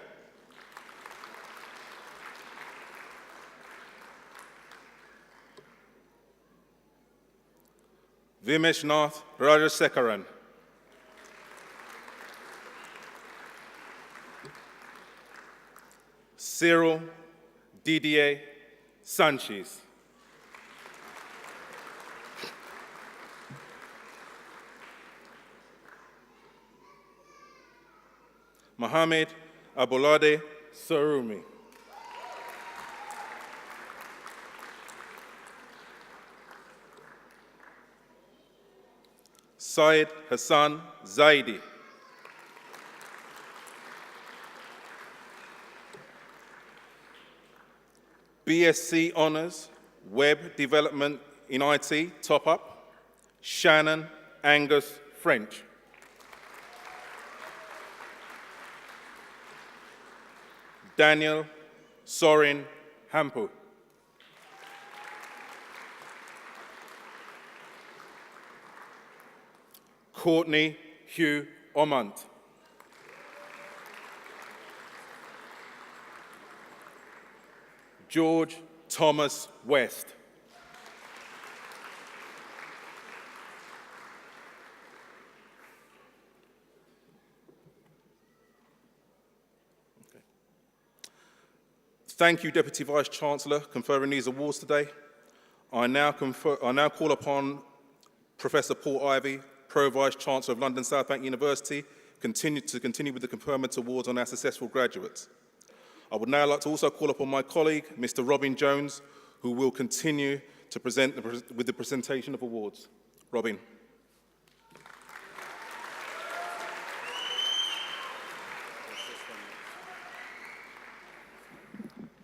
Vimeshnath Rajasekaran. Cyril Didier Sanchez. Mohamed Abolade Sarumi. Syed Hassan Zaidi. BSc Honours, Web Development in IT, top up, Shannon Angus French. Daniel Sorin Hampu. Courtney Hugh Omant. George Thomas West. Thank you, Deputy Vice-Chancellor, conferring these awards today. I now call upon Professor Paul Ivey, Pro-Vice-Chancellor of London South Bank University, to continue with the conferment awards on our successful graduates. I would now like to also call upon my colleague, Mr. Robin Jones, who will continue to present with the presentation of awards. Robin.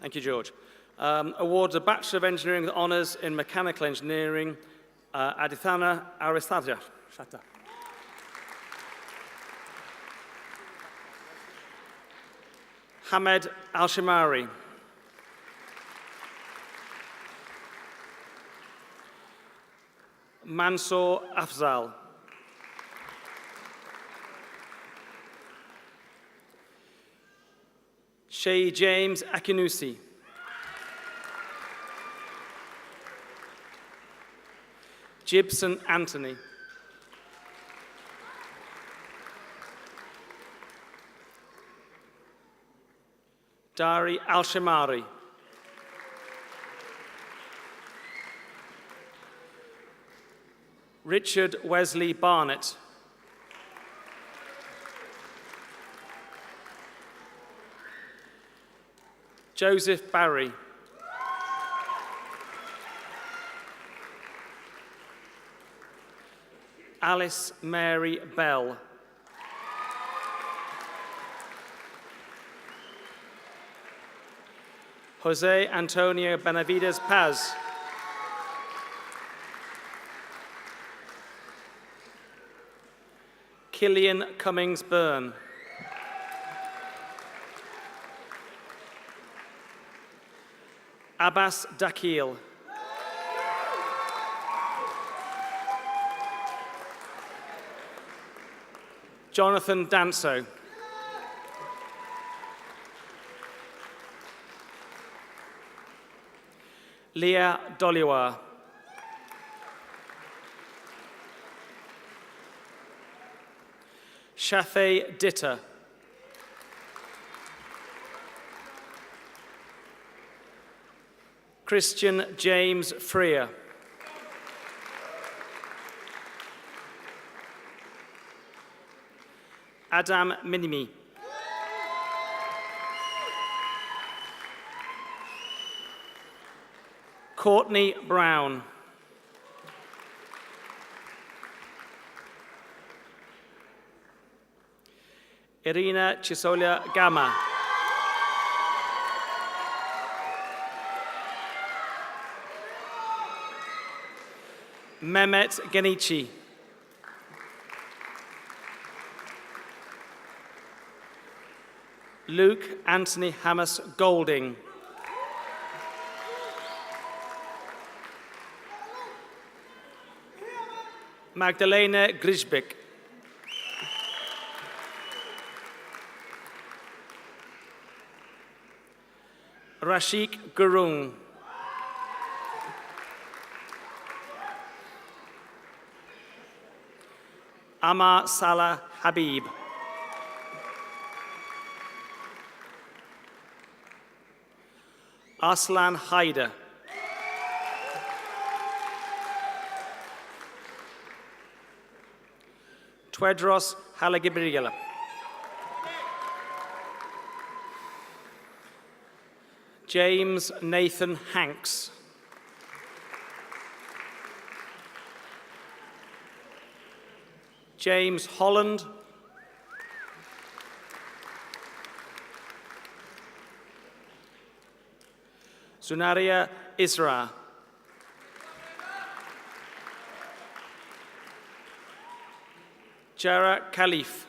Thank you, George. Awards a Bachelor of Engineering with Honours in Mechanical Engineering Adithana Aristaja. Hamed Al-Shamari. Mansour Afzal. Shay James Akinusi. Gibson Anthony. Dari Al-Shamari. Richard Wesley Barnett. Joseph Barry. Alice Mary Bell. Jose Antonio Benavides Paz. Killian Cummings Byrne. Abbas Dakil. Jonathan Danso. Leah Doliwa. Shafe Ditter. Christian James Freer. Adam Minimi. Courtney Brown. Irina Chisolia Gama. Mehmet Genici. Luke Anthony Hamas Golding. Magdalena Grisbeck. Rashik Gurung. Amar Salah Habib. Aslan Haider. Twedros Halagibrigala. James Nathan Hanks. James Holland. Zunaria Isra. Jara Khalif.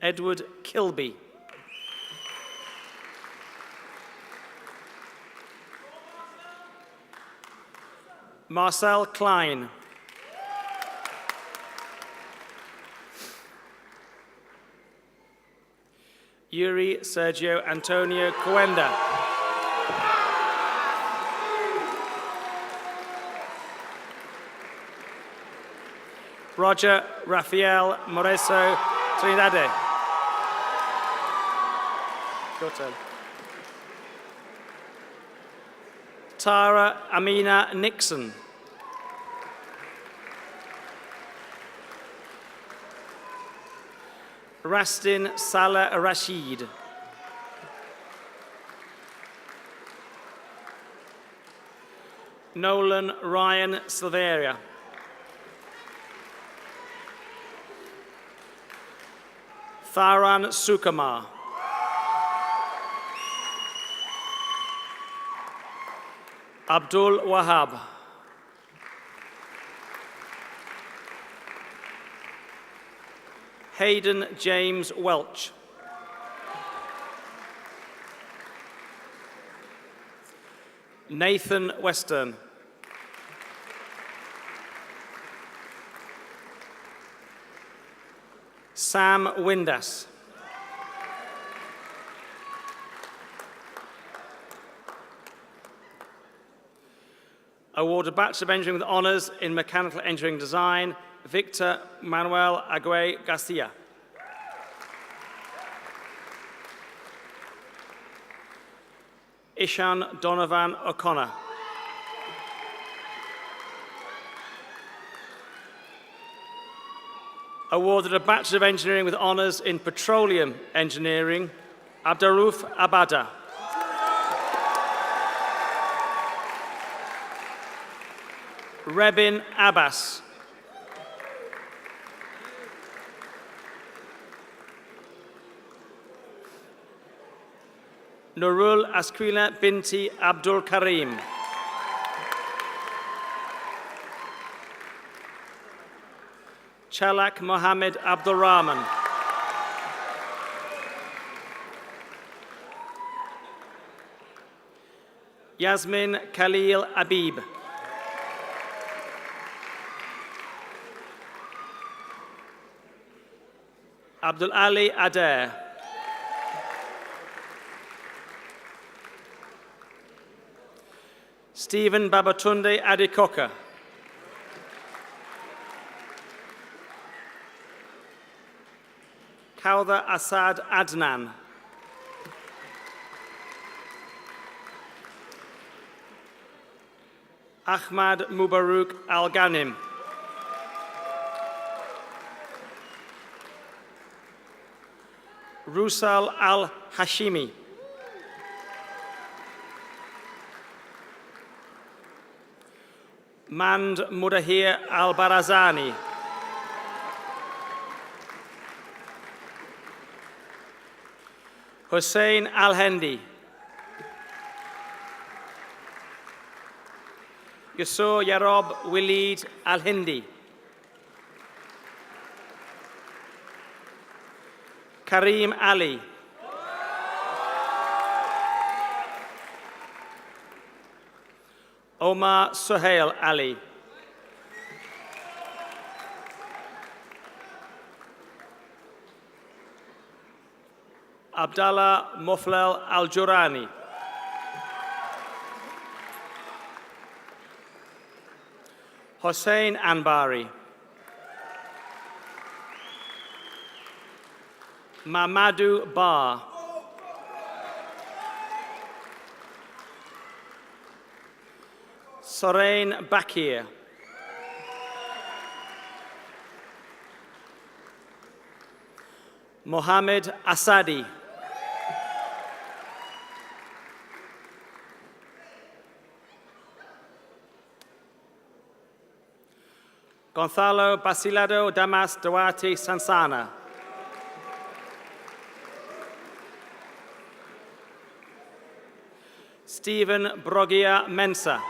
Edward Kilby. Marcel Klein. Yuri Sergio Antonio Cuenda. Roger Rafael Moreso Trinidad. Your turn. Tara Amina Nixon. Rastin Salah Rashid. Nolan Ryan Silveria. Tharan Sukumar. Abdul Wahab. Hayden James Welch. Nathan Western. Sam Windass. Awarded Bachelor of Engineering with Honours in Mechanical Engineering Design, Victor Manuel Aguay Garcia. Ishan Donovan O'Connor. Awarded a Bachelor of Engineering with Honours in Petroleum Engineering, Abdaruf Abada. Rebin Abbas. Nurul Asquila Binti Abdul Karim. Chalak Mohammed Abdul Rahman. Yasmin Khalil Abib. Abdul Ali Adair. Stephen Babatunde Adikoka. Kauther Asad Adnan. Ahmad Mubarak Al-Ghanim. Rusal Al-Hashimi. Mand Mudahir Al-Barazani. Hussein Al-Hendi. Yusur Yarob Walid Al-Hindi. Kareem Ali. Omar Suhail Ali. Abdallah Muflel Al-Jurani. Hossein Anbari. Mamadou Bar. Sorain Bakir. Mohammed Asadi. Gonzalo Basilado Damas Duarte Sansana. Stephen Brogia Mensa.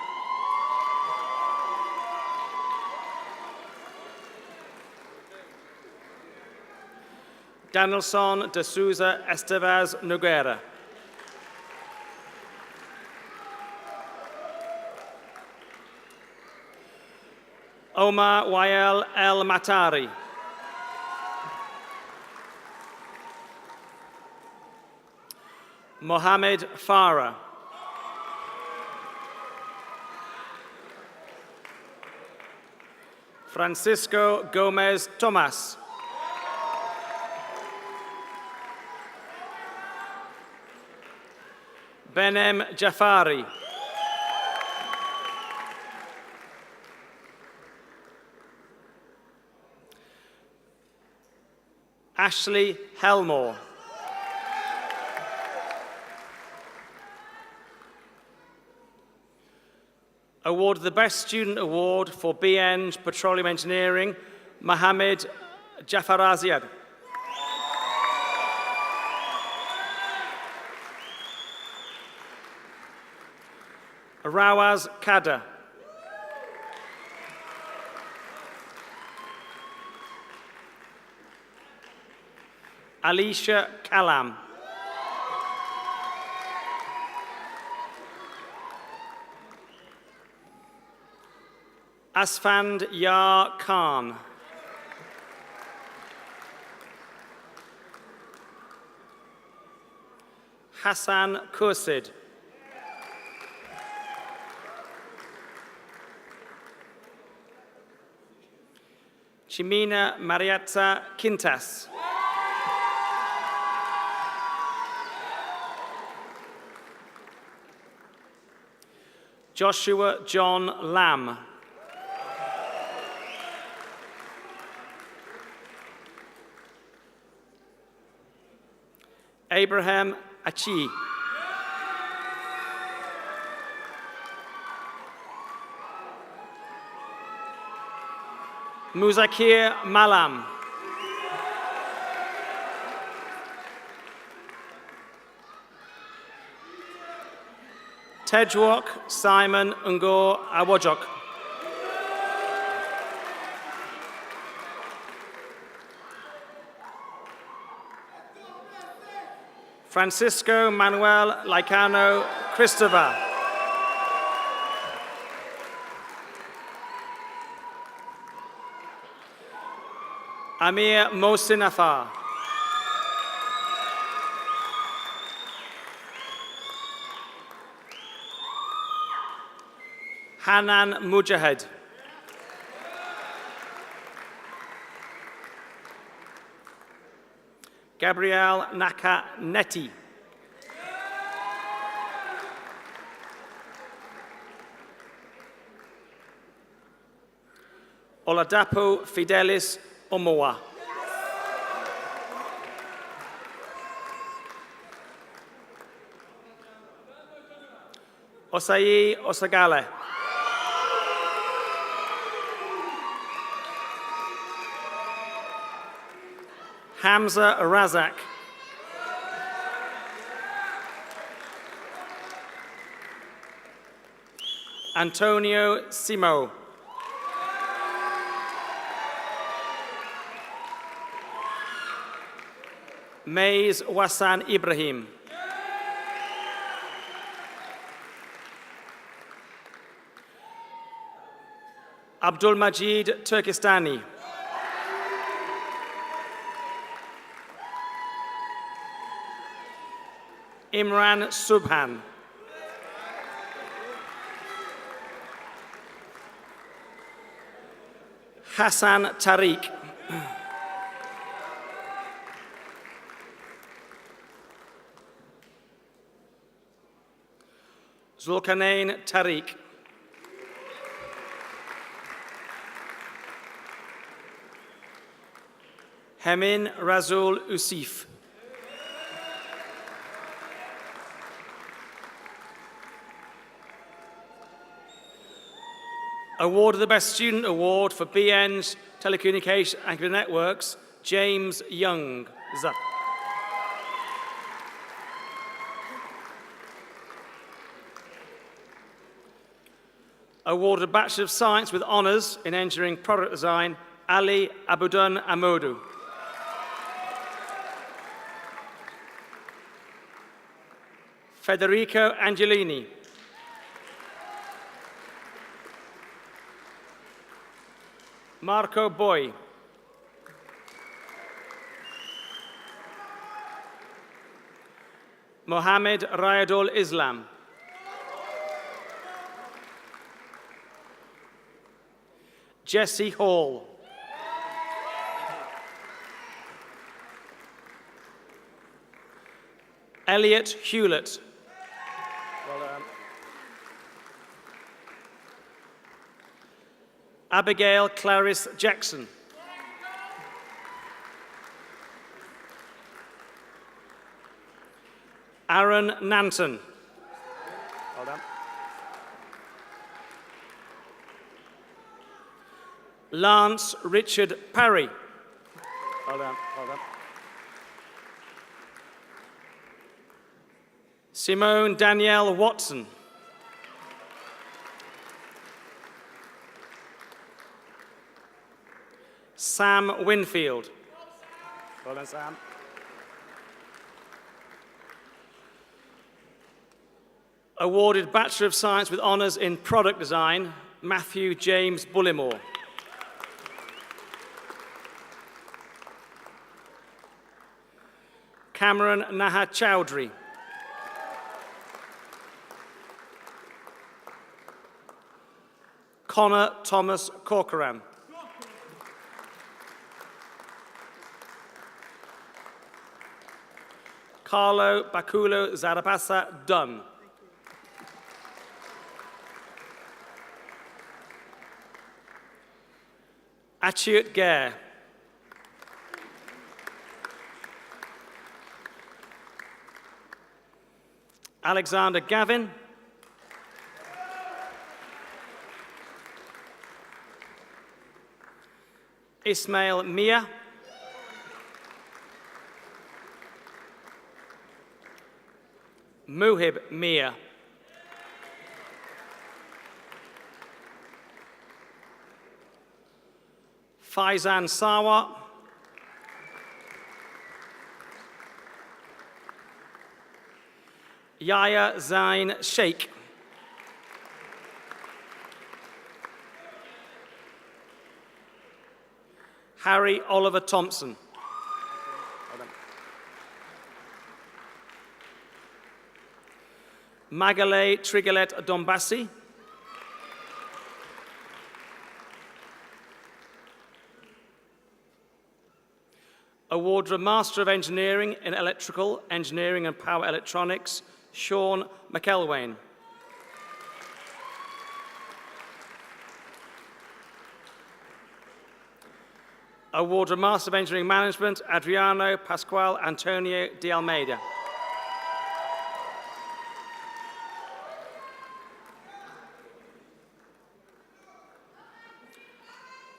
Danielson de Souza Estevez Nogueira. Omar Wael El Matari. Mohammed Farah. Francisco Gomez Tomas. Benem Jafari. Ashley Helmore. Awarded the Best Student Award for BEng Petroleum Engineering, Mohammed Jafaraziad. Rawaz Kader. Alicia Kalam. Asfand Yar Khan. Hassan Kursid. Chimina Marietta Quintas. Joshua John Lamb. Abraham Achi. Muzakir Malam. Tejwok Simon Ngor Awojok. Francisco Manuel Laicano Cristova. Amir Mohsin Afar. Hanan Mujahid. Gabrielle Naka Neti. Oladapo Fidelis Omowa. Osayi Osagale. Hamza Razak. Antonio Simo. Mays Wassan Ibrahim. Abdul Majid Turkistani. Imran Subhan. Hassan Tariq. Zulkarnain Tariq. Hemin Razul Usif. Award of the Best Student Award for BN's Telecommunication and Networks, James Young. Award of Bachelor of Science with Honours in Engineering Product Design, Ali Abudan Amodu. Federico Angelini. Marco Boy. Mohammed Rayadul Islam. Jesse Hall. Elliot Hewlett. Well done. Abigail Clarice Jackson. Aaron Nanton. Well done. Lance Richard Parry. Well done, well done. Simone Danielle Watson. Sam Winfield. Well done, Sam. Awarded Bachelor of Science with Honours in Product Design, Matthew James Bullimore. Cameron Naha Chowdhury. Connor Thomas Corcoran. Carlo Baculo Zarapasa Dunn. Achiut Gare. Alexander Gavin. Ismail Mia. Muhib Mia. Faizan Sawa. Yahya Zain Sheikh. Harry Oliver Thompson. Magale Trigalet Dombassi. Awarded Master of Engineering in Electrical Engineering and Power Electronics, Sean McElwain. Awarded Master of Engineering Management, Adriano Pascual Antonio de Almeida.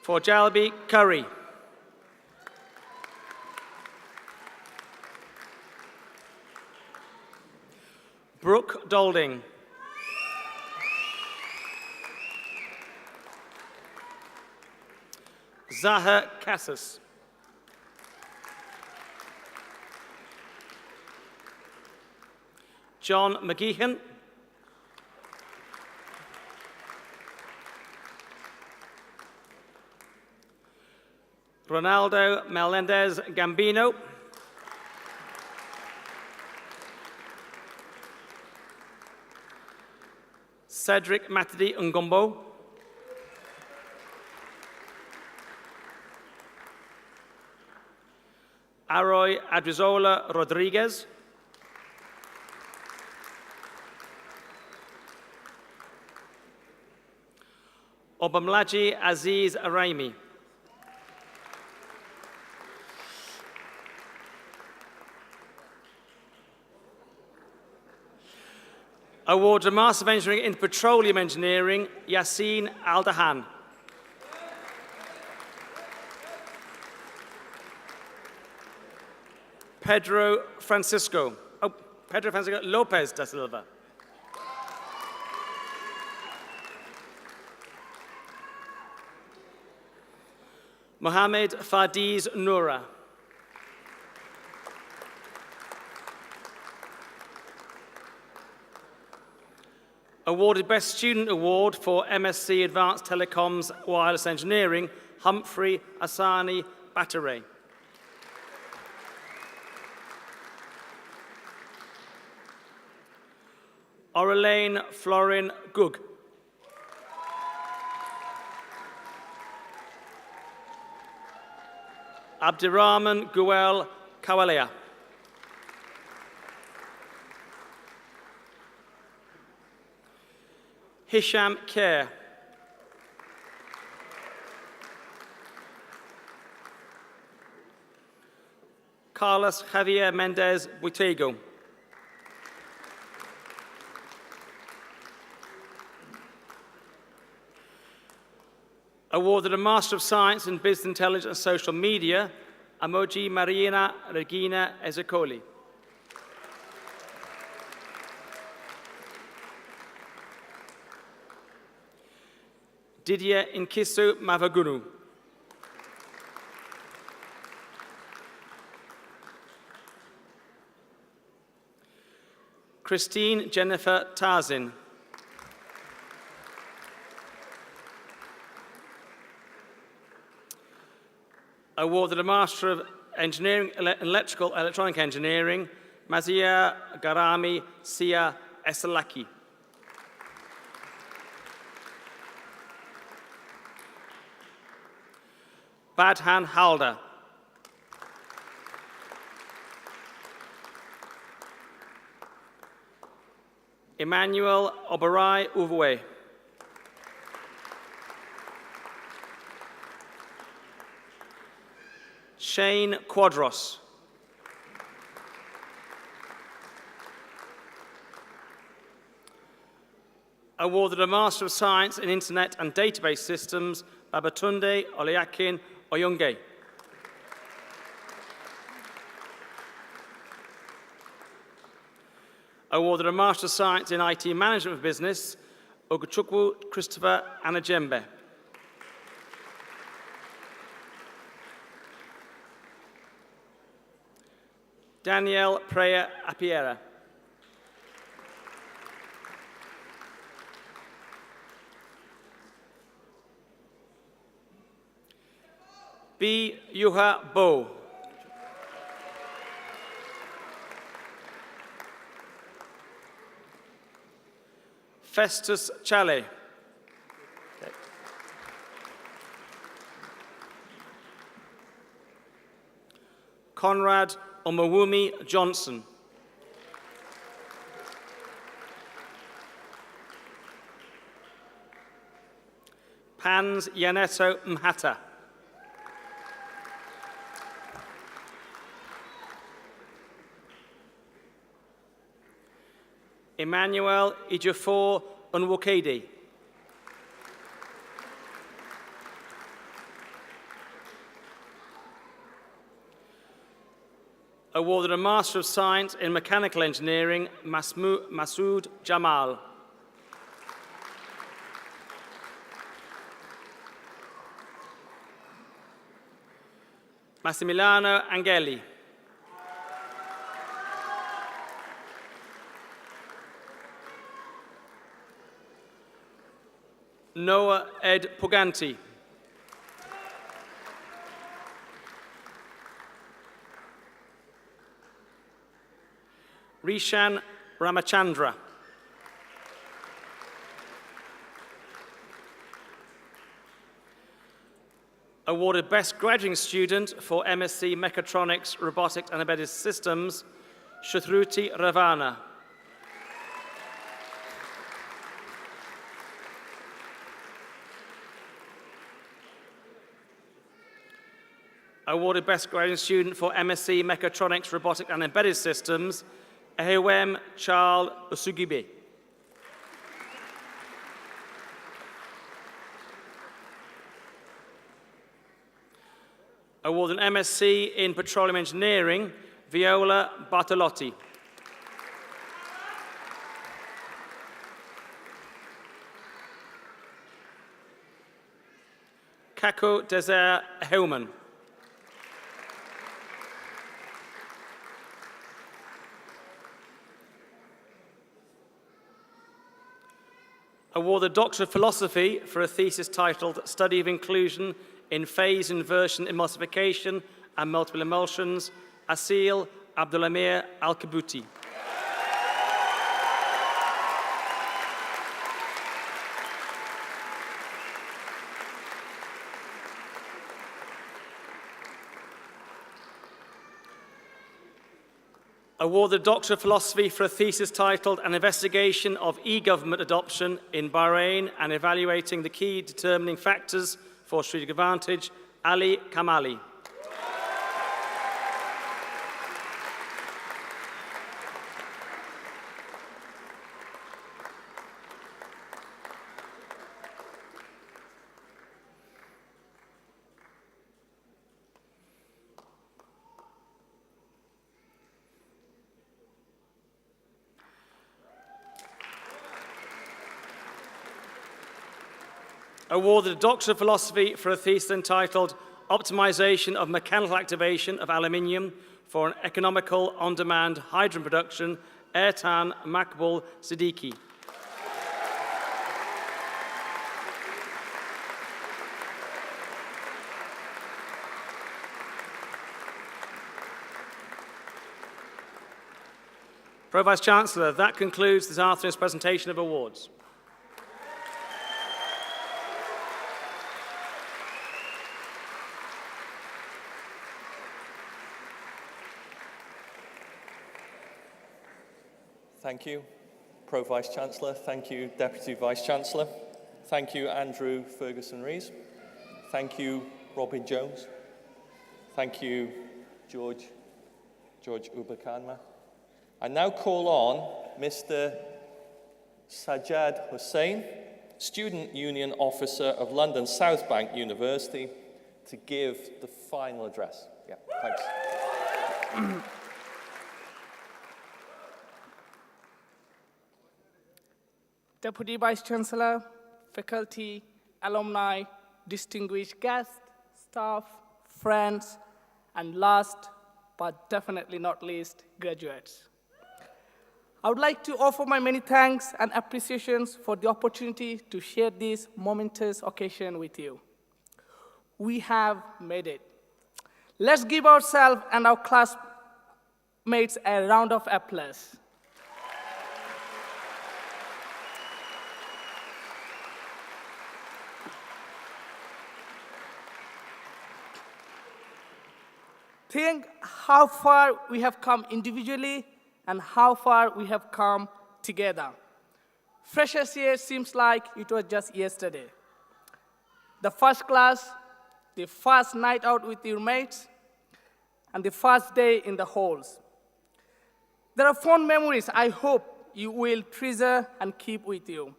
For Jalby Curry. Brooke Dolding. Zaha Cassis. John McGeehan. Ronaldo Melendez Gambino. Cedric Matidi Ngombo. Aroy Adrizola Rodriguez. Obamlaji Aziz Araimi. Awarded Master of Engineering in Petroleum Engineering, Yassine Aldahan. Pedro Francisco Lopez da Silva. Mohamed Fadiz Noura. Awarded Best Student Award for MSc Advanced Telecoms Wireless Engineering, Humphrey Asani Battere. Aurelaine Florin Gug. Abdirahman Guel Kawalea. Hisham Kher. Carlos Javier Mendez Buitego. Awarded a Master of Science in Business Intelligence and Social Media, Amoji Marina Regina Ezekoli. Didier Inkisu Mavagunu. Christine Jennifer Tarzin. Awarded a Master of Engineering, Electrical Electronic Engineering, Mazia Garami Sia Esalaki. Badhan Halder. Emmanuel Oberai Uwe. Shane Quadros. Awarded a Master of Science in Internet and Database Systems, Babatunde Oleakin Oyunge. Awarded a Master of Science in IT Management of Business, Oguchukwu Christopher Anajembe. Danielle Preya Apiera. B. Yuha Bo. Festus Chale. Conrad Omawumi Johnson. Pans Yaneto Mhata. Emmanuel Ejiofor Onwokede. Awarded a Master of Science in Mechanical Engineering, Masood Jamal. Massimiliano Angeli. Noah Ed Puganti. Rishan Ramachandra. Awarded Best Graduating Student for MSc Mechatronics, Robotics and Embedded Systems, Shruti Ravana. Awarded Best Graduate Student for MSc Mechatronics, Robotics and Embedded Systems, Ehewem Charles Osugibe. Awarded an MSc in Petroleum Engineering, Viola Bartolotti. Kako Desert Heumann. Awarded Doctor of Philosophy for a thesis titled Study of Inclusion in Phase Inversion Emulsification and Multiple Emulsions, Asil Abdulamir Al-Kabuti. Awarded Doctor of Philosophy for a thesis titled An Investigation of E-Government Adoption in Bahrain and Evaluating the Key Determining Factors for Strategic Advantage, Ali Kamali. Awarded a Doctor of Philosophy for a thesis entitled Optimization of Mechanical Activation of Aluminium for an Economical On-Demand Hydrogen Production, Ertan Makbul Siddiqui. Pro-Vice-Chancellor, that concludes this afternoon's presentation of awards. Thank you, Pro-Vice-Chancellor. Thank you, Deputy Vice-Chancellor. Thank you, Andrew Ferguson-Rees. Thank you, Robin Jones. Thank you, George Ubakanma. I now call on Mr. Sajjad Hussain, Student Union Officer of London South Bank University, to give the final address. Yeah, thanks. Deputy Vice-Chancellor, faculty, alumni, distinguished guests, staff, friends, and last but definitely not least, graduates. I would like to offer my many thanks and appreciations for the opportunity to share this momentous occasion with you. We have made it. Let's give ourselves and our classmates a round of applause. Think how far we have come individually and how far we have come together. Freshers' year seems like it was just yesterday. The first class, the first night out with your mates, and the first day in the halls. There are fond memories I hope you will treasure and keep with you.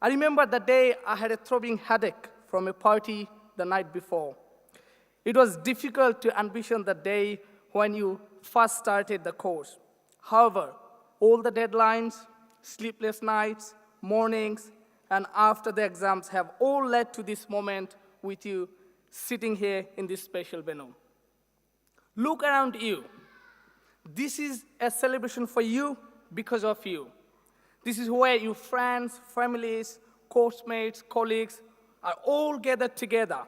I remember the day I had a throbbing headache from a party the night before. It was difficult to envision the day when you first started the course. However, all the deadlines, sleepless nights, mornings, and after the exams have all led to this moment with you sitting here in this special venue. Look around you. This is a celebration for you because of you. This is where your friends, families, coursemates, colleagues are all gathered together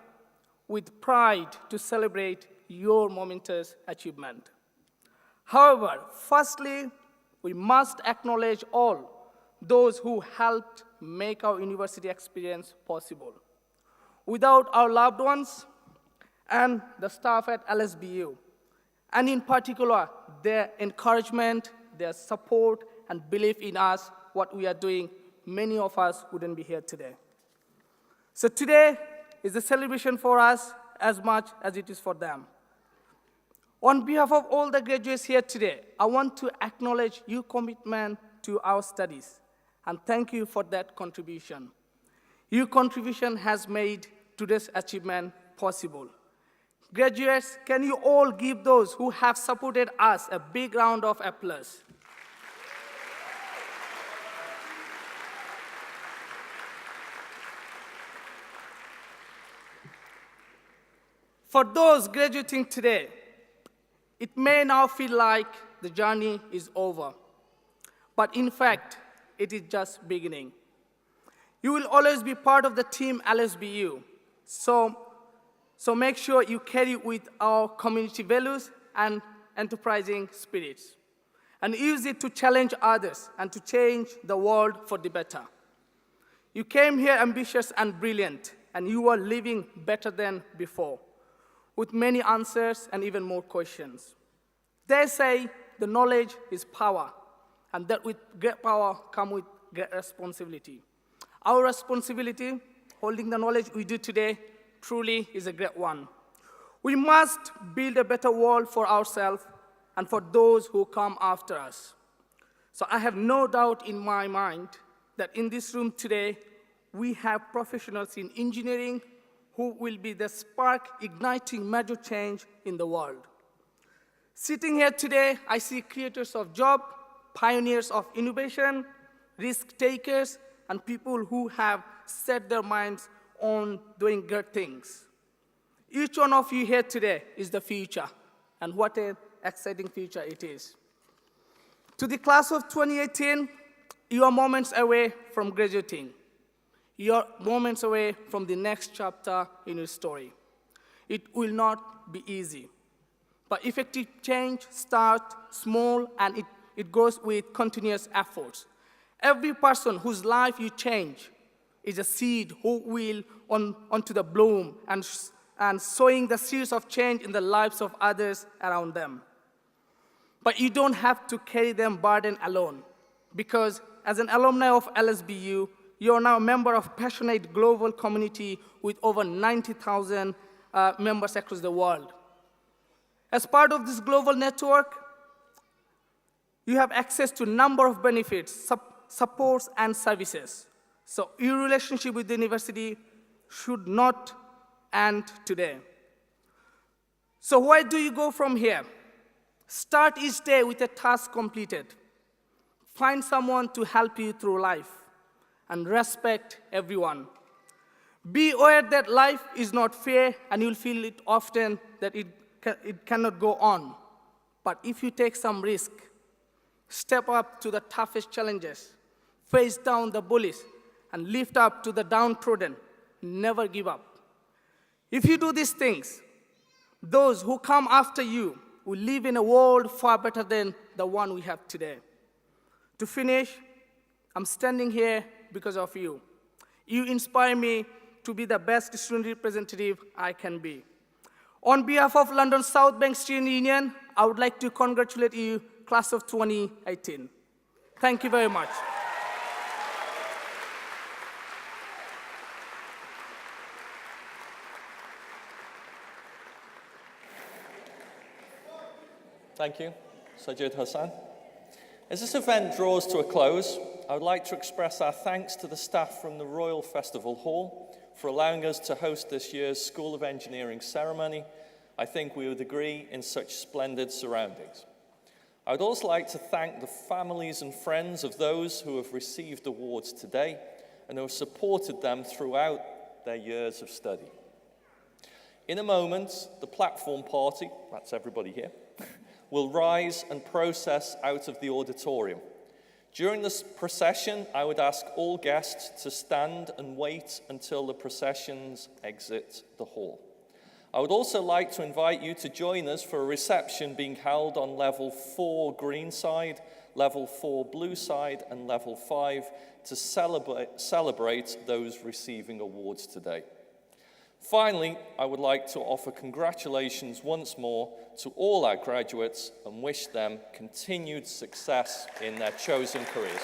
with pride to celebrate your momentous achievement. However, firstly, we must acknowledge all those who helped make our university experience possible. Without our loved ones and the staff at LSBU, and in particular, their encouragement, their support, and belief in us, what we are doing, many of us wouldn't be here today. So today is a celebration for us as much as it is for them. On behalf of all the graduates here today, I want to acknowledge your commitment to our studies, and thank you for that contribution. Your contribution has made today's achievement possible. Graduates, can you all give those who have supported us a big round of applause? For those graduating today, it may now feel like the journey is over, but in fact, it is just beginning. You will always be part of the team LSBU, so make sure you carry with our community values and enterprising spirits, and use it to challenge others and to change the world for the better. You came here ambitious and brilliant, and you are living better than before, with many answers and even more questions. They say the knowledge is power, and that with great power comes with great responsibility. Our responsibility, holding the knowledge we do today, truly is a great one. We must build a better world for ourselves and for those who come after us. So I have no doubt in my mind that in this room today, we have professionals in engineering who will be the spark igniting major change in the world. Sitting here today, I see creators of jobs, pioneers of innovation, risk takers, and people who have set their minds on doing great things. Each one of you here today is the future, and what an exciting future it is. To the class of 2018, you are moments away from graduating. You are moments away from the next chapter in your story. It will not be easy. But effective change starts small and it goes with continuous efforts. Every person whose life you change is a seed who will onto the bloom and sowing the seeds of change in the lives of others around them. But you don't have to carry them burden alone, because as an alumni of LSBU, you are now a member of a passionate global community with over 90,000 members across the world. As part of this global network, you have access to a number of benefits, supports, and services. So your relationship with the university should not end today. So where do you go from here? Start each day with a task completed. Find someone to help you through life, and respect everyone. Be aware that life is not fair, and you'll feel it often that it cannot go on. But if you take some risk, step up to the toughest challenges, face down the bullies, and lift up to the downtrodden, never give up. If you do these things, those who come after you will live in a world far better than the one we have today. To finish, I'm standing here because of you. You inspire me to be the best student representative I can be. On behalf of London South Bank Student Union, I would like to congratulate you, class of 2018. Thank you very much. Thank you, Sajid Hassan. As this event draws to a close, I would like to express our thanks to the staff from the Royal Festival Hall for allowing us to host this year's School of Engineering ceremony. I think we would agree, in such splendid surroundings. I would also like to thank the families and friends of those who have received awards today and who have supported them throughout their years of study. In a moment, the platform party, that's everybody here, will rise and process out of the auditorium. During this procession, I would ask all guests to stand and wait until the processions exit the hall. I would also like to invite you to join us for a reception being held on level 4 green side, level 4 blue side, and level 5 to celebrate those receiving awards today. Finally, I would like to offer congratulations once more to all our graduates and wish them continued success in their chosen careers.